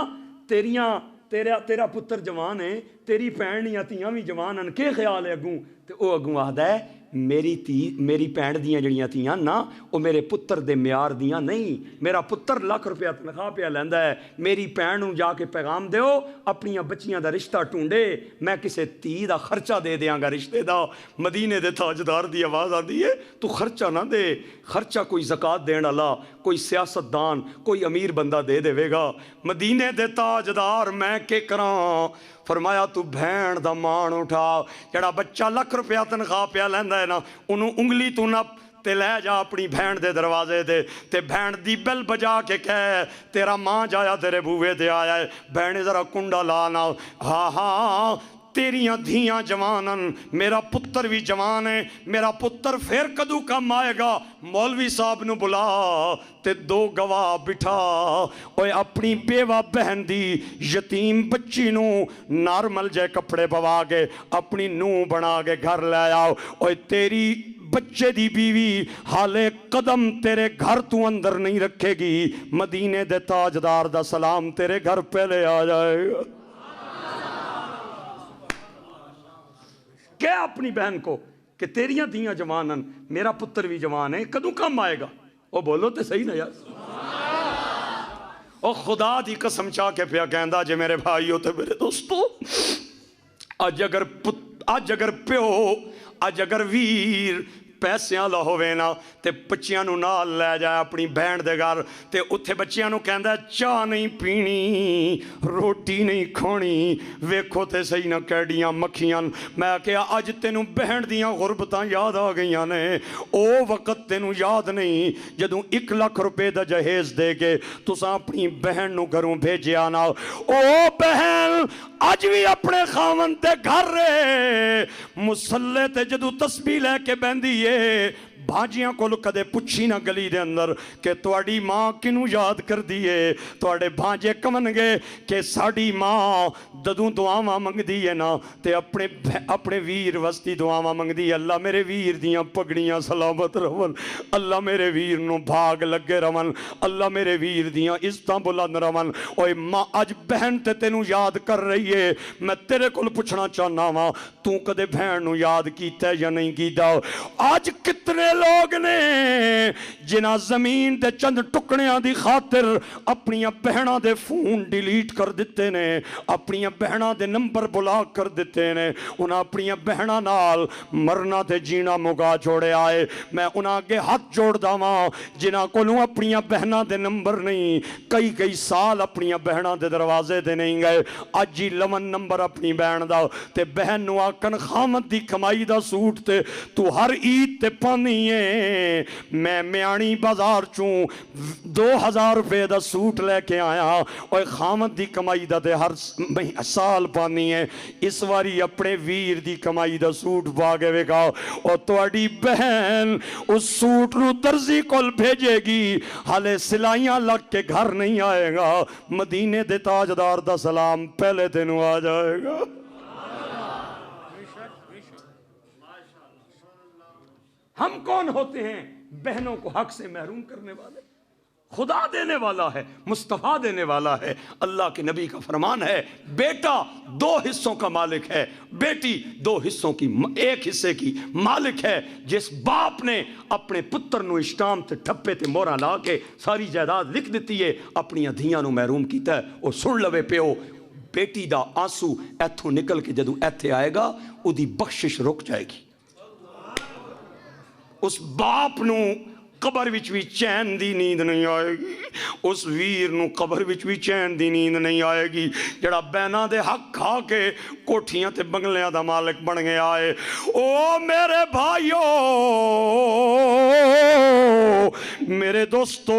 تیرا پتر جوان ہے, تیری پین یا تیاں بھی جوان ہیں, کے خیال ہے اگوں؟ تے او اگوں آہدا ہے میری پین دیاں جڑیاں تیاں نا او میرے پتر دے میار دیاں نہیں. میرا پتر 1,00,000 روپیہ تنخواہ پہ لیندا ہے, میری پین نوں جا کے پیغام دیو اپنیاں بچیاں دا رشتہ ٹونڈے, میں کسے تی دا خرچہ دے دیاں گا رشتے دا. مدینے دے تاجدار دی آواز آندی ہے تو خرچہ نہ دے, خرچہ کوئی زکوٰۃ دین والا, کوئی سیاستدان, کوئی امیر بندہ دے دے گا. مدینے دے تاجدار میں کے کراں فرمایا تو بھین دا مان اٹھا, جڑا بچہ 1,00,000 روپیہ تنخواہ پیا لیندا ہے نا انہوں انگلی تو نپ تے لے جا اپنی بھین دے دروازے دے, تے بھین دی بل بجا کے کہے تیرا ماں جایا تیرے بوے دے آیا ہے, بھین ذرا کنڈا لانا. ہاں ہاں تیریاں دھیاں جوانن, میرا پتر بھی جوان ہے, میرا پتر پھر کدو کم آئے گا, مولوی صاحب نو بلا تے 2 گواہ بٹھا, اوے اپنی بیوہ بہن دی یتیم بچی نو نارمل جے کپڑے پوا کے اپنی نو بنا کے گھر لے آؤ. اوے تیری بچے دی بیوی حالے قدم تیرے گھر تو اندر نہیں رکھے گی, مدینے دے تاجدار دا سلام تیرے گھر پہلے آ جائے گا. کہہ اپنی بہن کو کہ تیریاں دیاں جوانن, میرا پتر بھی جوان ہے, کدوں کم آئے گا؟ او بولو تے صحیح نا یار. او خدا دی قسم چاہ کے پیا کہندا جے میرے بھائیو تے میرے دوستو, اج اگر پیو اج اگر ویر پیسیاں لا ہووے نا تے بچیاں نو نال لے جائے اپنی بہن دے گھر, تے اتھے بچیاں نو کہندا چاہ نہیں پینی, روٹی نہیں کھانی, ویکھو تے صحیح نہ کیڑیاں مکھیاں. میں کہا اج تینوں بہن دیاں غربتاں یاد آ گئیاں نے, او وقت تینوں یاد نہیں جدوں 1,00,000 روپے دا جہیز دے کے تساں اپنی بہن نو گھروں بھیجیا نا. او بہن اج بھی اپنے خاون تے گھر رہے, مسلے تے جدوں تسبیح لے کے بہندی بھاجیاں کو کدے پچھی نہ گلی دے اندر کہ تواڈی ماں کنوں یاد کر دیئے. تواڈے بھانجے کمن گے کہ ساڈی ماں ددوں دعاواں منگ دیئے نا تے اپنے ویر وستی دعاواں منگ دیئے, اللہ میرے ویر دیاں پگڑیاں سلامت رون, اللہ میرے ویر نو بھاگ لگے رون, اللہ میرے ویر دیاں عزتاں بلند رون. اوے ماں اج بہن تے تینوں یاد کر رہی ہے, میں تیرے کول پوچھنا چاہنا وا تو کدے بہن نو یاد کیتا یا نہیں کیتا؟ آج کتنے کتنے لوگ نے جنہاں زمین دے چند ٹکڑیاں دی خاطر اپنی بہناں دے فون ڈیلیٹ کر دیتے نے، اپنی بہناں دے نمبر بلاک کر دیتے نے، انہاں اپنی بہناں نال مرنا تے جینا مگا چھوڑے آئے۔ میں انہاں اگے ہاتھ جوڑ داواں جنہاں کولوں اپنی بہناں دے نمبر نہیں، کئی سال اپنی بہناں دے دروازے دے نہیں گئے، اج ہی لمن نمبر اپنی بہن دا، تے بہن نو آکن خامد دی کمائی دا سوٹ تے تو ہر عید تے پانی ہے، میں میانی بازار چوں 2000 روپے دا سوٹ لے کے آیا، اور خامد دی کمائی دا تے ہر سال پانی ہے، اس واری اپنے ویر دی کمائی دا سوٹ باگے وکا، اور تواڈی بہن اس سوٹ نو درزی کول بھیجے گی، حالے سلائیاں لگ کے گھر نہیں آئے گا، مدینے دے تاجدار دا سلام پہلے دنوں آ جائے گا۔ ہم کون ہوتے ہیں بہنوں کو حق سے محروم کرنے والے؟ خدا دینے والا ہے، مصطفیٰ دینے والا ہے، اللہ کے نبی کا فرمان ہے بیٹا 2 حصوں کا مالک ہے، بیٹی 2 حصوں کی 1 حصے کی مالک ہے۔ جس باپ نے اپنے پتر نو اشٹام تے ٹھپے تے مورا لا کے ساری جائیداد لکھ دیتی ہے، اپنی دھیاں نو محروم کیتا ہے، وہ سن لوے پیو بیٹی دا آنسو ایتھوں نکل کے جدو ایتھے آئے گا او دی بخشش رک جائے گی۔ اس باپ نو قبر وچ بھی چین دی نیند نہیں آئے گی، اس ویر نو قبر وچ بھی چین دی نیند نہیں آئے گی جڑا بہناں دے حق کھا کے کوٹھیاں تے بنگلیاں دا مالک بن گیا ہے۔ او میرے بھائیو، میرے دوستو،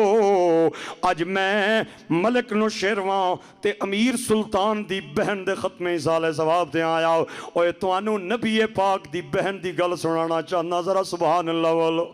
اج میں ملک نوشیروان تے امیر سلطان دی بہن دے ختم اصال ثواب تے آیا، اوے توانوں نبی پاک دی بہن دی گل سنانا چاہنا، ذرا سبحان اللہ والو۔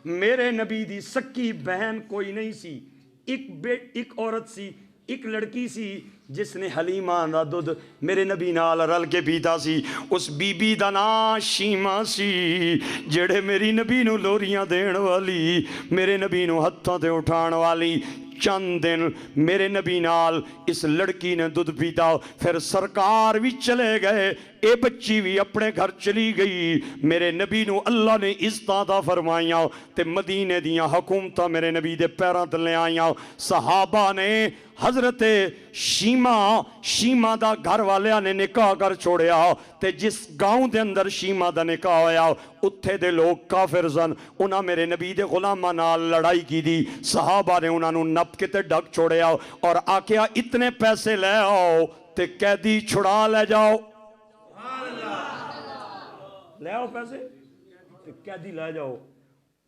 میرے نبی دی سکی بہن کوئی نہیں سی، ایک عورت سی، ایک لڑکی سی جس نے حلیمہ دا دودھ میرے نبی نال رل کے پیتا سی، اس بی بی دا نام شیمہ سی، جڑے میری نبی نو لوریاں دین والی، میرے نبی نو ہتھاں تے اٹھان والی۔ چند دن میرے نبی نال اس لڑکی نے دودھ پیتا، پھر سرکار بھی چلے گئے، اے بچی بھی اپنے گھر چلی گئی، میرے نبی نو اللہ نے عزتاں عطا فرمائیاں تے مدینے دیاں حکومتاں میرے نبی دے پیراں تلے آئیاں۔ صحابہ نے حضرت شیمہ دا گھر والیاں نے نکاح کر چھوڑیا، تے جس گاؤں دے اندر شیمہ دا نکاح ہویا اتھے دے لوگ کافر سن، انہاں میرے نبی دے غلاماں نال لڑائی کی دی، صحابہ نے انہاں نو نپ کے تے ڈھک چھوڑیا اور آکھیا اتنے پیسے لے آؤ تے قیدی چھڑا لے جاؤ، لے آؤ پیسے تے قیدی لے جاؤ۔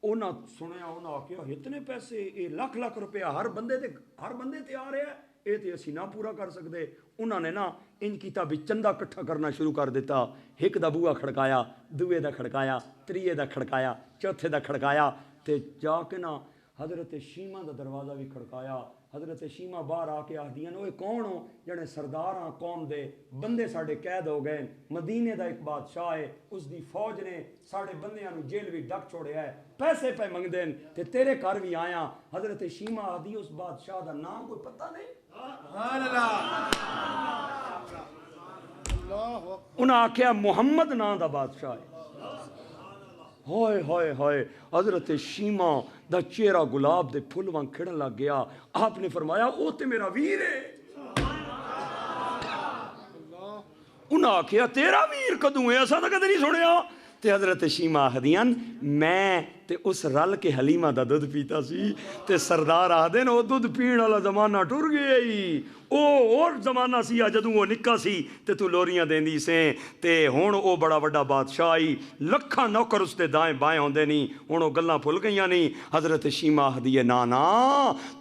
انہاں سنیا، انہاں آکھیا اتنے پیسے، اے لاکھ لاکھ روپیہ ہر بندے تے آ رہے ہیں، اے تے اسی نہ پورا کر سکتے۔ انہاں نے نا انج کیتا بھی چندہ کٹھا کرنا شروع کر دیتا، ایک دا بوہا کھڑکایا، دوے دا کھڑکایا، تریے دا کھڑکایا، چوتھے دا کھڑکایا، تے جا کے نا حضرت شیمہ دا دروازہ بھی کھڑکایا۔ حضرت شیمہ باہر آ کے آخدیاں اوے کون ہو؟ جڑے سرداراں قوم دے بندے ساڈے قید ہو گئے، مدینے دا ایک بادشاہ ہے، اس دی فوج نے ساڈے بندیاں نو جیل وچ ڈک چھوڑیا ہے، پیسے پہ منگدے تے تیرے گھر بھی آیا۔ حضرت شیمہ آخدی اس بادشاہ دا نام کوئی پتہ نہیں؟ انہاں آکھیا محمد نام دا بادشاہ ہے۔ ہوئے ہوئے ہوئے، حضرت شیمہ دا چہرہ گلاب دے پھول وانگ کھڑن لگ گیا۔ آپ نے فرمایا او تے میرا ویر ہے۔ انہاں آکھیا تیرا ویر کدوں ہے، ایسا تو کدے نہیں سنیا۔ تے حضرت شیمہ آخدیاں میں تے اس رل کے حلیمہ دا دودھ پیتا سی، تے سردار آخدے او دودھ پین والا زمانہ ٹر گیا ہی، او اور زمانہ سی جدوں وہ نکا سی تے تو لوریاں دیندی سے، تے ہن او بڑا بڑا بادشاہ آئی، لکھاں نوکر اس تے دائیں بائیں ہوندے نہیں، ہن او گلاں بھول گئیاں نہیں۔ حضرت شیمہ آخدی ہے نا نا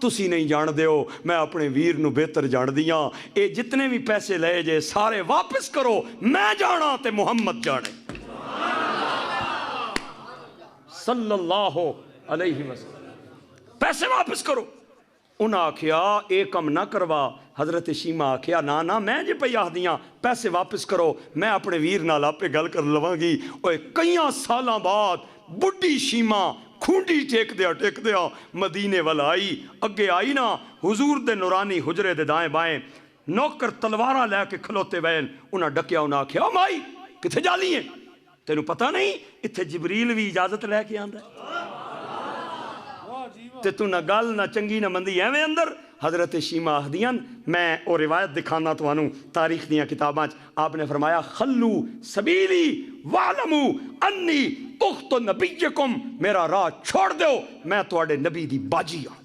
تسی نہیں جان دیو، میں اپنے ویر نو بہتر جان دیاں، اے جتنے بھی پیسے لے جے سارے واپس کرو، میں جانا تے محمد جانے صلی اللہ علیہ وسلم، پیسے واپس کرو۔ انہاں آکھیا اے کم نہ کروا۔ حضرت شیمہ آکھیا نا میں جے پئی آخدیاں پیسے واپس کرو، میں اپنے ویر نال آپے گل کر لواں گی۔ اوے کئیاں سالاں بعد بڈھی شیمہ کھونڈی ٹیک دیا مدینے والا آئی، اگے آئی نا حضور دے نورانی حجرے دے دائیں بائیں، نوکر تلواراں لے کے کھلوتے وین، انہاں ڈکیا، انہاں آکھیا او مائی کتھے جالی ہیں؟ تینوں پتہ نہیں اتھے جبریل بھی اجازت لے کے آندا ہے تے تو نہ گل نہ چنگی نہ مندی ایویں اندر حضرت شیمہ آخدیاں میں او روایت دکھانا توانوں تاریخ دیاں کتاباں آپ نے فرمایا خلو سبیلی وعلمو انی اخت نبیکم میرا راہ چھوڑ دیو میں تواڈے نبی دی باجی ہاں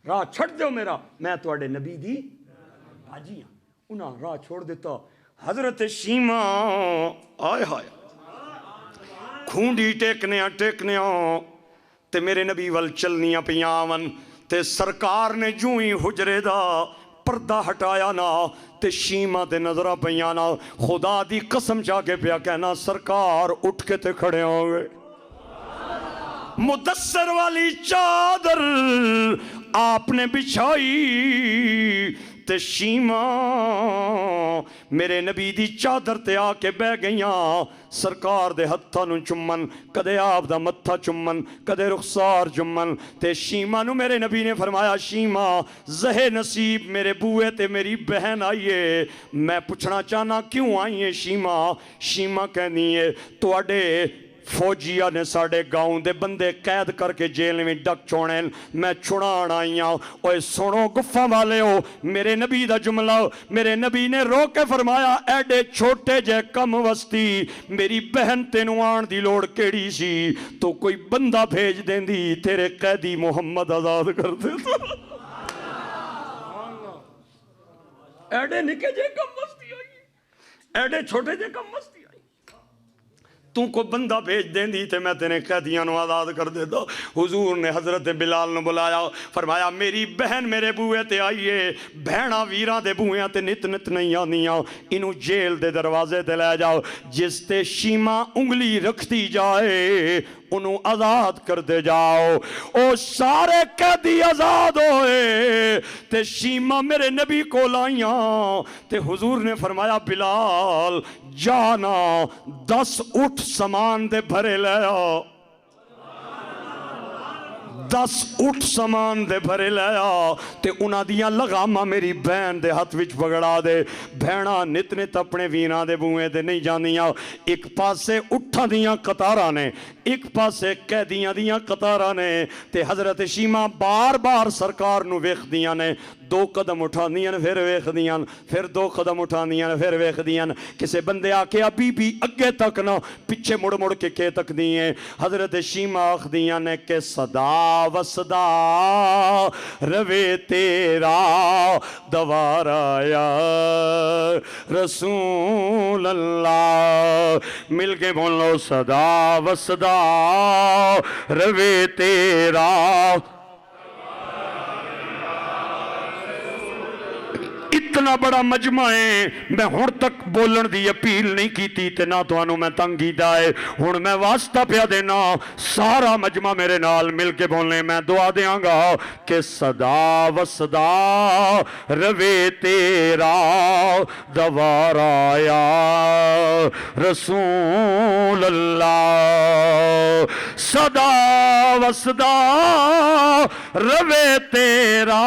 راہ چھڑ دیو میرا میں تواڈے نبی دی باجی ہاں انہاں راہ چھوڑ دیتا حضرت شیمہ آئے ہائے کھونڈی ٹیکنیاں تے میرے نبی ول چلنیاں پیاون تے سرکار نے جوں ہی حجرے دا پردہ ہٹایا نا تے شیمہ تے نظرہ پیانا خدا دی قسم چاہ کے پیا کہنا سرکار اٹھ کے تے کھڑے ہوں گے مدثر والی چادر آپ نے بچھائی تے شیمہ میرے نبی دی چادر تے آ کے بہ گئیاں سرکار دے ہتھاں نوں چمن کدے آپ دا متھا چمن کدے رخسار چمن تے شیمہ نو میرے نبی نے فرمایا شیمہ زہے نصیب میرے بوئے تے میری بہن آئیے میں پوچھنا چاہنا کیوں آئیے شیمہ کہنی ہے تواڈے فوجیہ نے ساڑے گاؤں دے بندے قید کر کے جیل میں ڈک چوڑیں میں چھڑان آئیاں اوے سنو گفہ والے ہو میرے نبی دا جملہ میرے نبی نے رو کے فرمایا ایڈے چھوٹے جے کم وستی میری بہن تینوں آن دی لوڑ کیڑی سی تو کوئی بندہ بھیج دیں دی تیرے قیدی محمد آزاد کر دے تو ایڈے نکے جے کم وستی آئی ایڈے چھوٹے جے کم وستی تو کو بندہ بھیج دیں دی تے میں تینے قیدیاں نو آزاد کر دے دو حضور نے حضرت بلال نو بلایا فرمایا میری بہن میرے بوئے تے آئیے بہنہ ویران دے بوئے تے نت نہیں آنیاں انہوں جیل دے دروازے تے لے جاؤ جس تے شیمہ انگلی رکھتی جائے انہوں آزاد کر دے جاؤ او سارے قیدی آزاد ہوئے تے شیمہ میرے نبی کو لائیاں تے حضور نے فرمایا بلال جانا 10 اٹھ سامان دے بھرے لے آؤ 10 اٹھ سامان دے بھرے لے آؤ تے انہاں دیاں لگامہ میری بہن دے ہاتھ وچ پکڑا دے بہنہ نت اپنے ویراں دے بوئے دے نہیں جانیاں ایک پاسے اٹھاں دیاں قطاراں نے ایک پاسے قیدیاں دیاں قطاراں نے تے حضرت شیمہ بار بار سرکار نو ویکھ دیاں نے 2 قدم اٹھاندیاں پھر ویکھ دیاں پھر 2 قدم اٹھاندیاں پھر ویکھ دیاں کسے بندے آ کے ابھی بھی اگے تک نہ پیچھے مڑ کے تک دیئے حضرت شیمہ آخ دیاں نے کہ صدا وصدا روے تیرا دوارا یا رسول اللہ مل کے بولو صدا وصدا روے تیرا اتنا بڑا مجمع ہے میں ہون تک بولن دی اپیل نہیں کیتی تے نہ تو انہوں میں تنگی دائے ہون میں واسطہ پیا دینا سارا مجمع میرے نال مل کے بولنے میں دعا دیاں گا کہ صدا وصدا روے تیرا دوارا یا رسول اللہ صدا وصدا روے تیرا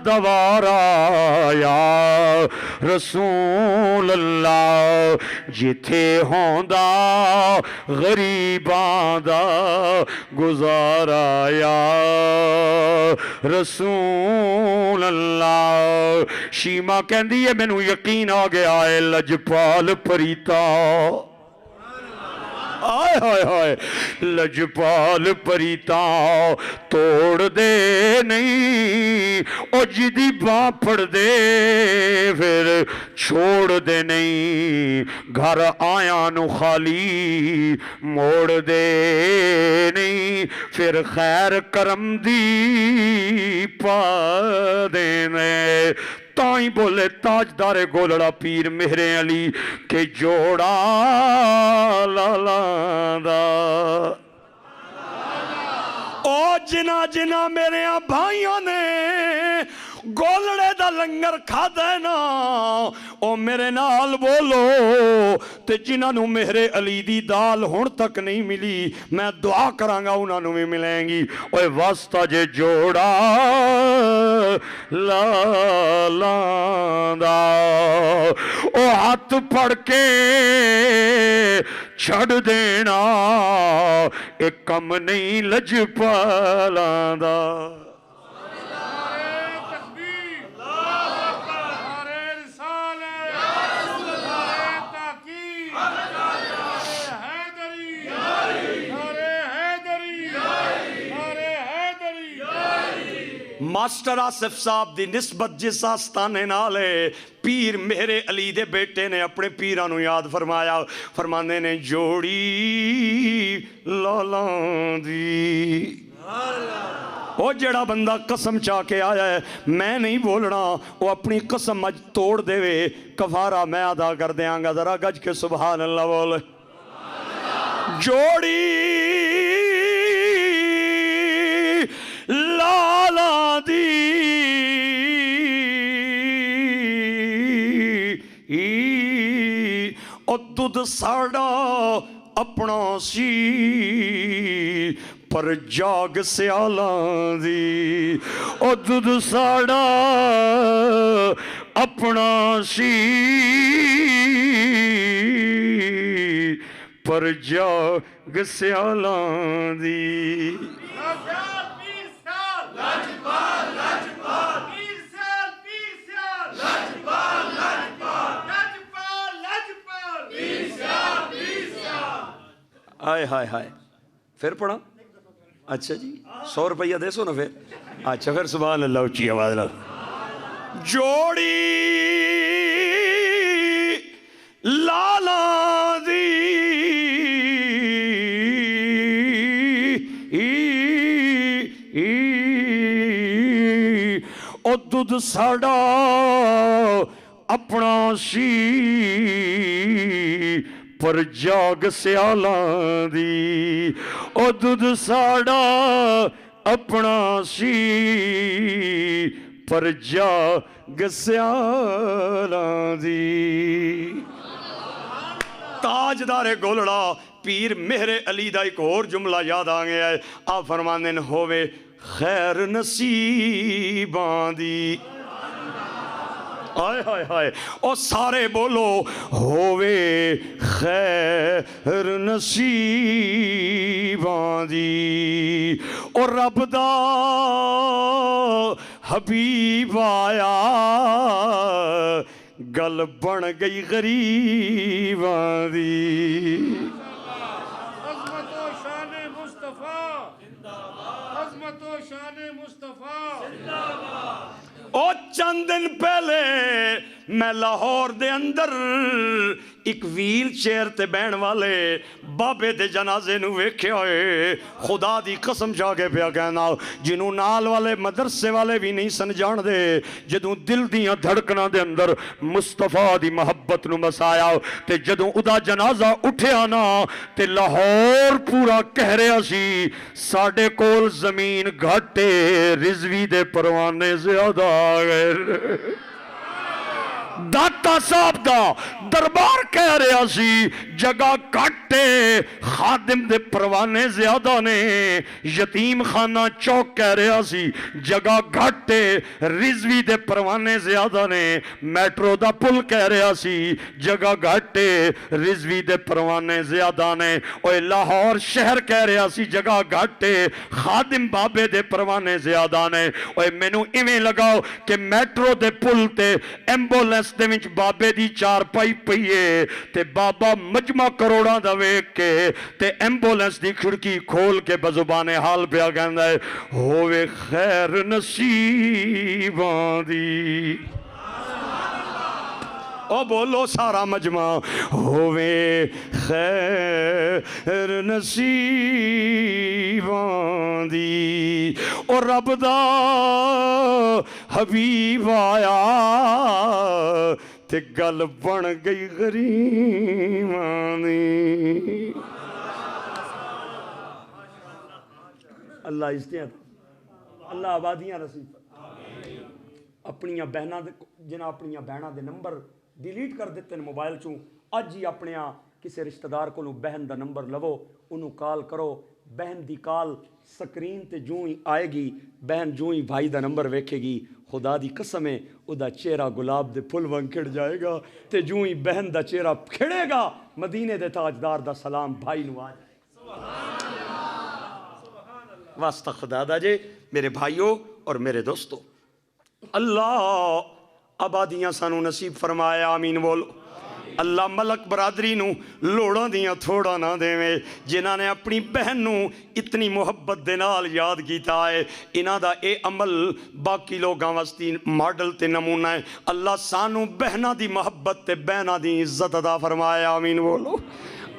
دوارا یا رسول اللہ جتھے ہوندہ غریباں دا گزارا یا رسول اللہ شیمہ کہندی ہے میں نو یقین آ گیا ہے لجپال پریتا آئے ہائے ہائے لجپال پریتا توڑ دے نہیں او جدی باں پڑ دے پھر چھوڑ دے نہیں گھر آیا نو خالی موڑ دے نہیں پھر خیر کرم دی پا دینے تائیں بولے تاجدار گولڑا پیر مہر علی کہ جوڑا لالا دا او جنا میرے بھائیوں نے گولڑے دا لنگر کھادا ہے نا او میرے نال بولو تے جنہاں نو میرے علی دی دال ہن تک نہیں ملی میں دعا کراں گا انہاں نو بھی ملیں گی اوے واسطہ جے جوڑا لالاں دا او ہاتھ پھڑ کے چھڑ دینا ایک کم نہیں لجپالاں دا ماسٹر آصف صاحب دی نسبت جس آستانے نالے پیر میرے علی دے بیٹے نے اپنے پیرانو یاد فرمایا فرمانے نے جوڑی لالاں دی وہ جڑا بندہ قسم چاہ کے آیا ہے میں نہیں بولنا وہ اپنی قسم اج توڑ دے وے کفارہ میں ادا کر دیاں گا ذرا گج کے سبحان اللہ بول جوڑی لالا دی او دودھ ساڑا اپنا سی پر جاگ سیالاں دی او دودھ ساڑا اپنا سی پر جاگ سیالاں دی آئے ہائے ہائے پھر پڑھا اچھا جی 100 روپیہ دے سو نا پھر اچھا پھر سبحان اللہ اچھی آواز لگ جوڑی لالا دی او دودھ ساڑا اپنا سی پر جاگ سیالاں دی او دودھ ساڑا اپنا سی پر جاگ سیالاں دی تاجدار گولڑا پیر مہر علی دا ایک اور جملہ یاد آگیا ہے آپ فرماندن ہووے خیر نصیباں دی آئے ہائے ہائے او سارے بولو ہووے خیر نصیباں دی او رب دا حبیب آیا گل بن گئی غریباں دی عظمت و شان مصطفیٰ عظمت و شان مصطفیٰ او چند دن پہلے میں لاہور دے اندر ایک ویل چیئر تے بین والے بابے دے جنازے نو ویکھے ہوئے خدا دی قسم جا کے پیا کہنا جنہوں نال والے مدرسے والے بھی نہیں سن جان دے جدوں دل دیاں دھڑکنا دے اندر مصطفیٰ دی محبت نو مسایا تے جدوں ادا جنازہ اٹھیا نا تے لاہور پورا کہہ رہا سی ساڑے کول زمین گھاٹے رضوی دے پروانے زیادہ آگئے داتا صاحب دا دربار کہہ رہا سی جگہ کٹے خادم دے پروانے زیادہ نے یتیم خانہ چوک کہہ رہا سی جگہ گھٹے رضوی دے پروانے زیادہ نے میٹرو دا پل کہہ رہا سی جگہ گھٹے رضوی دے پروانے زیادہ نے اوہ لاہور شہر کہہ رہا سی جگہ گھٹے خادم بابے دے پروانے زیادہ نے اوہ مینوں ایویں لگاؤ کہ میٹرو دے پل تے ایمبولینس دے وچ بابے دی چار پائی پئیے تے بابا مجمع کروڑاں دا ویکھ کے تے ایمبولینس دی کھڑکی کھول کے بزبان حال پیا کہندا ہے ہووے خیر نصیباں دی او بولو سارا مجمع ہووے خیر نصیباں دی او رب دا حبیب آیا تے گل بن گئی غریباں دی اللہ استعمال اللہ آبادیاں رسید اپنیاں بہناں جنہاں اپنیاں بہناں دے نمبر ڈیلیٹ کر دیتے ہیں موبائل چوں اج ہی اپنے کسی رشتہ دار کو بہن دا نمبر لو انہوں کال کرو بہن دی کال سکرین تے جوں ہی آئے گی بہن جوں ہی بھائی دا نمبر ویکھے گی خدا دی قسم ہے او دا چہرہ گلاب دے پھل وانگ کھڑ جائے گا تے جوں ہی بہن دا چہرہ کھڑے گا مدینے دے تاجدار دا سلام بھائی نو آ جائے واسطہ خدا دا جے میرے بھائیوں اور میرے دوستو اللہ آبادیاں سانو نصیب فرمایا آمین بولو اللہ ملک برادری نو لوڑاں دیاں تھوڑا نہ دیویں جنہاں نے اپنی بہن نو اتنی محبت دے نال یاد کیتا ہے انہاں دا اے عمل باقی لوگاں واسطے ماڈل تے نمونہ ہے اللہ سانو بہناں دی محبت تے بہناں دی عزت عطا فرمایا آمین بولو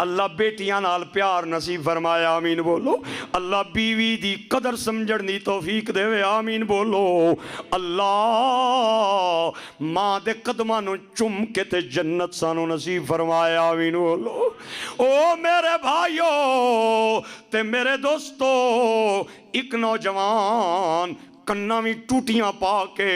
اللہ بیٹیاں نال پیار نصیب فرمایا آمین بولو اللہ بیوی دی قدر سمجھن دی توفیق دے وے آمین بولو اللہ ماں دے قدماں نو چم کے تے جنت سانو نصیب فرمایا آمین بولو او میرے بھائیو تے میرے دوستو ایک نوجوان کناں میں ٹوٹیاں پا کے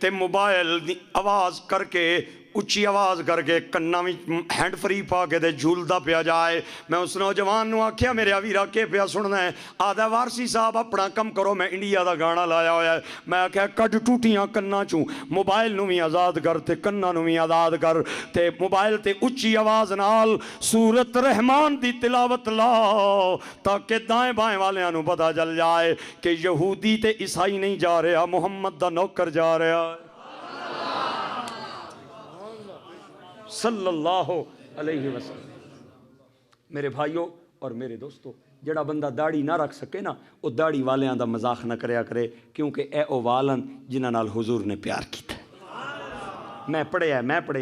تے موبائل دی آواز کر کے اچھی آواز کر کے کنہ میں ہینڈ فری پا کے دے جھولدا پیا جائے میں اس نوجوان نو آکھیا میرے ویرا کے پیا سننا ہے آدھا وارسی صاحب اپنا کم کرو میں انڈیا دا گانا لایا ہویا ہے میں آکھیا کڈ ٹوٹیاں کنہ چوں موبائل نو بھی آزاد کر تے کنہ نو بھی آزاد کر تے موبائل تے اچھی آواز نال سورت رحمان دی تلاوت لا تاکہ دائیں بائیں والیاں نو پتہ چل جائے کہ یہودی تے عیسائی نہیں جا رہا محمد دا نوکر جا رہا ہے صلی اللہ علیہ وسلم میرے بھائیوں اور میرے دوستو جڑا بندہ داڑھی نہ رکھ سکے نا وہ داڑھی والیاں دا مذاق نہ کریا کرے کیونکہ اے او والن جنہاں نال حضور نے پیار کیتا میں پڑھیا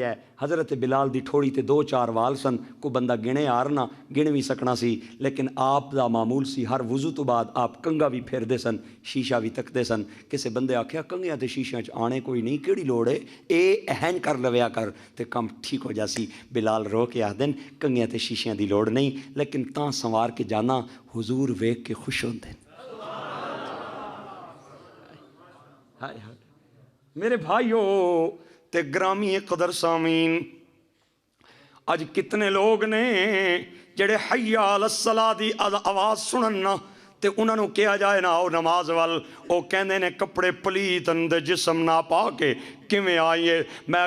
ہے حضرت بلال دی ٹھوڑی تے 2-4 وال سن کو بندہ گنے آرنا گن بھی سکنا سی لیکن آپ دا معمول سی ہر وضو تو بعد آپ کنگا بھی پھیر دے سن شیشہ بھی تک دے سن کسے بندے آکھیا کنگیاں تے شیشیاں چ آنے کوئی نہیں کیڑی لوڑ ہے اے اہن کر لویا کر تے کم ٹھیک ہو جاسی بلال رو کے آ دن کنگیاں تے شیشیاں دی لوڑ نہیں لیکن تاں سنوار کے جانا حضور ویکھ کے خوش ہوندے میرے بھائیو تے گرامی قدر سامین اج کتنے لوگ نے جڑے حی علی الصلاۃ دی آواز سننا تے انہاں نو کیا جائے نا او نماز وال او کہندے نے کپڑے پلیتن دے جسم نہ پا کے کیویں آئیے میں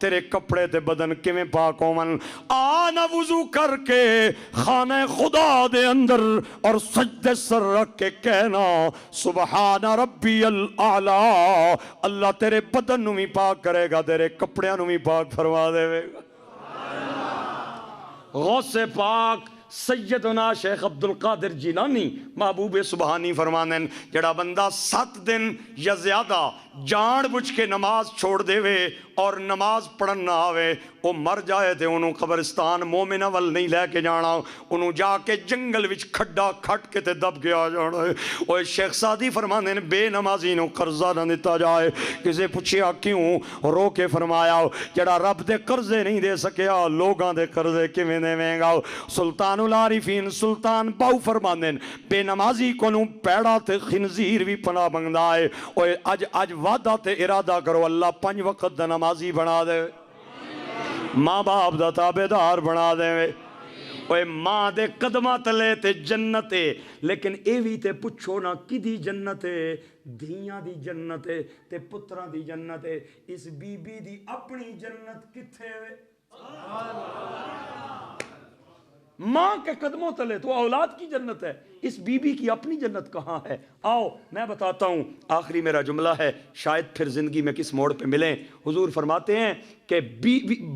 تیرے کپڑے تے بدن کیویں پاک ہون آ نہ وضو کر کے خانہ خدا دے اندر اور سجدے سر رکھ کے کہنا سبحان ربی الاعلی اللہ تیرے بدن نو بھی پاک کرے گا تیرے کپڑیاں نو بھی پاک فرما دے گا غوث پاک سیدنا شیخ عبد القادر جیلانی محبوب سبحانی فرمانن جڑا بندہ 7 دن یا زیادہ جان بجھ کے نماز چھوڑ دے وے اور نماز پڑھن نہ آوے وہ مر جائے تے انہوں قبرستان مومنہ ول نہیں لے کے جانا انہوں جا کے جنگل وچ کھڈا کھٹ کے تے دب کے آ جانا ہے وہ شیخ سادی فرمانے بے نمازی نو قرضہ نہ دیتا جائے کسے پوچھیا کیوں رو کے فرمایا جڑا رب دے قرضے نہیں دے سکیا لوگاں دے قرضے کیویں دیویں گا سلطان العارفین سلطان باو فرمانے بے نمازی کو نو پیڑا تے خنزیر بھی پناہ منگدا ہے اوے اج وعدہ تے ارادہ کرو اللہ 5 وقت دا نمازی بنا دے ماں باپ دا تابعدار بنا دے اوے ماں دے قدمہ تلے تے جنت ہے لیکن اے وی تے پچھو نا کدی جنت ہے دھیاں دی جنت ہے تے پتراں دی جنت ہے اس بی بی دی اپنی جنت کتھے ہے ماں کے قدموں تلے تو اولاد کی جنت ہے اس بی بی کی اپنی جنت کہاں ہے آؤ میں بتاتا ہوں آخری میرا جملہ ہے شاید پھر زندگی میں کس موڑ پہ ملیں حضور فرماتے ہیں کہ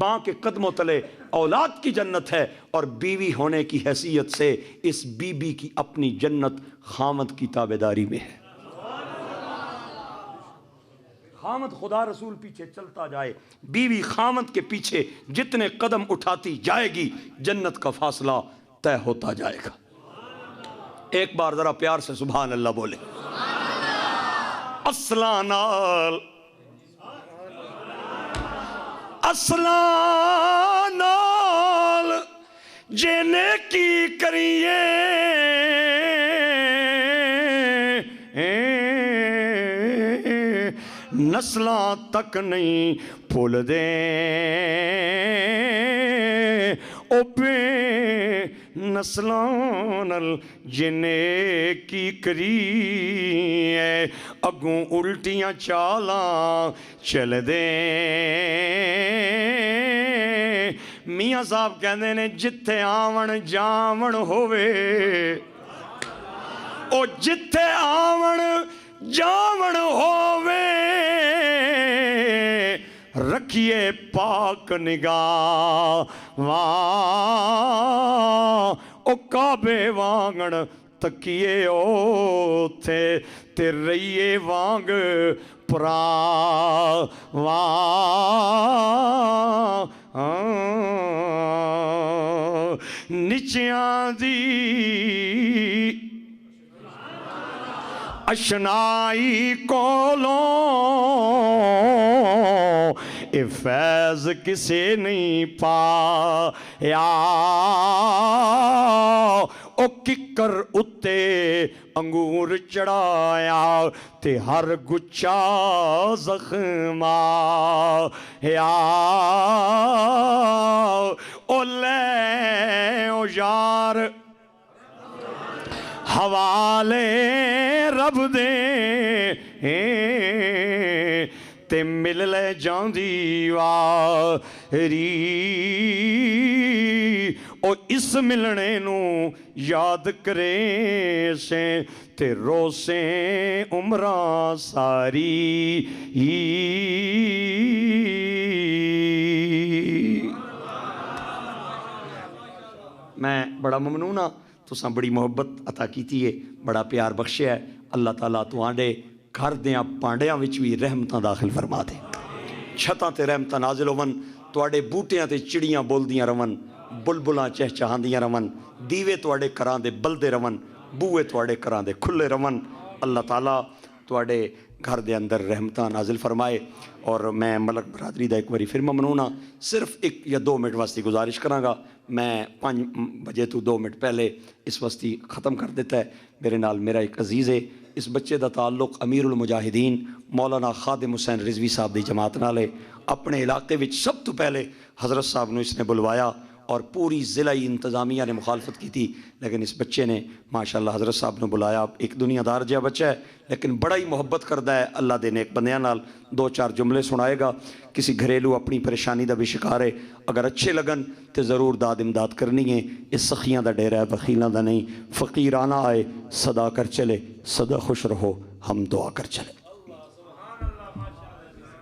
ماں کے قدموں تلے اولاد کی جنت ہے اور بیوی ہونے کی حیثیت سے اس بی بی کی اپنی جنت خامد کی تابعداری میں ہے خامد خدا رسول پیچھے چلتا جائے بیوی خامد کے پیچھے جتنے قدم اٹھاتی جائے گی جنت کا فاصلہ طے ہوتا جائے گا ایک بار ذرا پیار سے سبحان اللہ بولے اسلانال جینے کی کریے نسلاں تک نہیں بھول دے او پہ نسلاں نل جنے کی کری ہے اگوں الٹیاں چالاں چل دے میاں صاحب کہندے نے جتھے آون جاون ہووے او جتھے آون جاون ہووے رکھیے پاک نگاہ او کعبے وانگن تکیے اوتھے تے رہیے وانگ پرا نچیاں دی اشنائی کولوں اے فیض کسے نہیں پایا او ککر اتے انگور چڑھایا تے ہر گچھا زخما یا او لے او یار حوالے رب دے تے مل لے جاندی واری او اس ملنے نو یاد کرے سے تے روسے عمرہ ساری میں بڑا ممنون ہاں تساں بڑی محبت عطا کیتی ہے بڑا پیار بخشیا ہے اللہ تعالیٰ تو آنڈے گھر دیاں پانڈیاں وچ بھی رحمتاں داخل فرما دے چھتاں تے رحمتاں نازل ہون تواڈے بوٹیاں تے چڑیاں بولدیاں رون بلبلاں چہچہاندیاں رون دیوے تواڈے گھراں دے بلدے رون بوئے تواڈے گھراں دے کھلے رون اللہ تعالیٰ تواڈے گھر دے اندر رحمتاں نازل فرمائے اور میں ملک برادری دا ایک باری پھر ممنون ہاں صرف 1 یا 2 منٹ واسطے گزارش کراں گا میں 5 بجے تو 2 منٹ پہلے اس واسطے ختم کر دیتا ہے میرے نال میرا ایک عزیز ہے اس بچے دا تعلق امیر المجاہدین مولانا خادم حسین رضوی صاحب دی جماعت نال ہے اپنے علاقے وچ سب تو پہلے حضرت صاحب نے اس نے بلوایا اور پوری ضلعی انتظامیہ نے مخالفت کی تھی لیکن اس بچے نے ماشاءاللہ حضرت صاحب نے بلایا ایک دنیا دار جہا بچہ ہے لیکن بڑا ہی محبت کردہ ہے اللہ دے نیک بندیاں نال 2-4 جملے سنائے گا کسی گھریلو اپنی پریشانی دا بھی شکار ہے اگر اچھے لگن تو ضرور داد امداد کرنی ہے اس سخیاں دا ڈیرہ ہے بخیلاں دا نہیں فقیرانہ آئے صدا کر چلے صدا خوش رہو ہم دعا کر چلے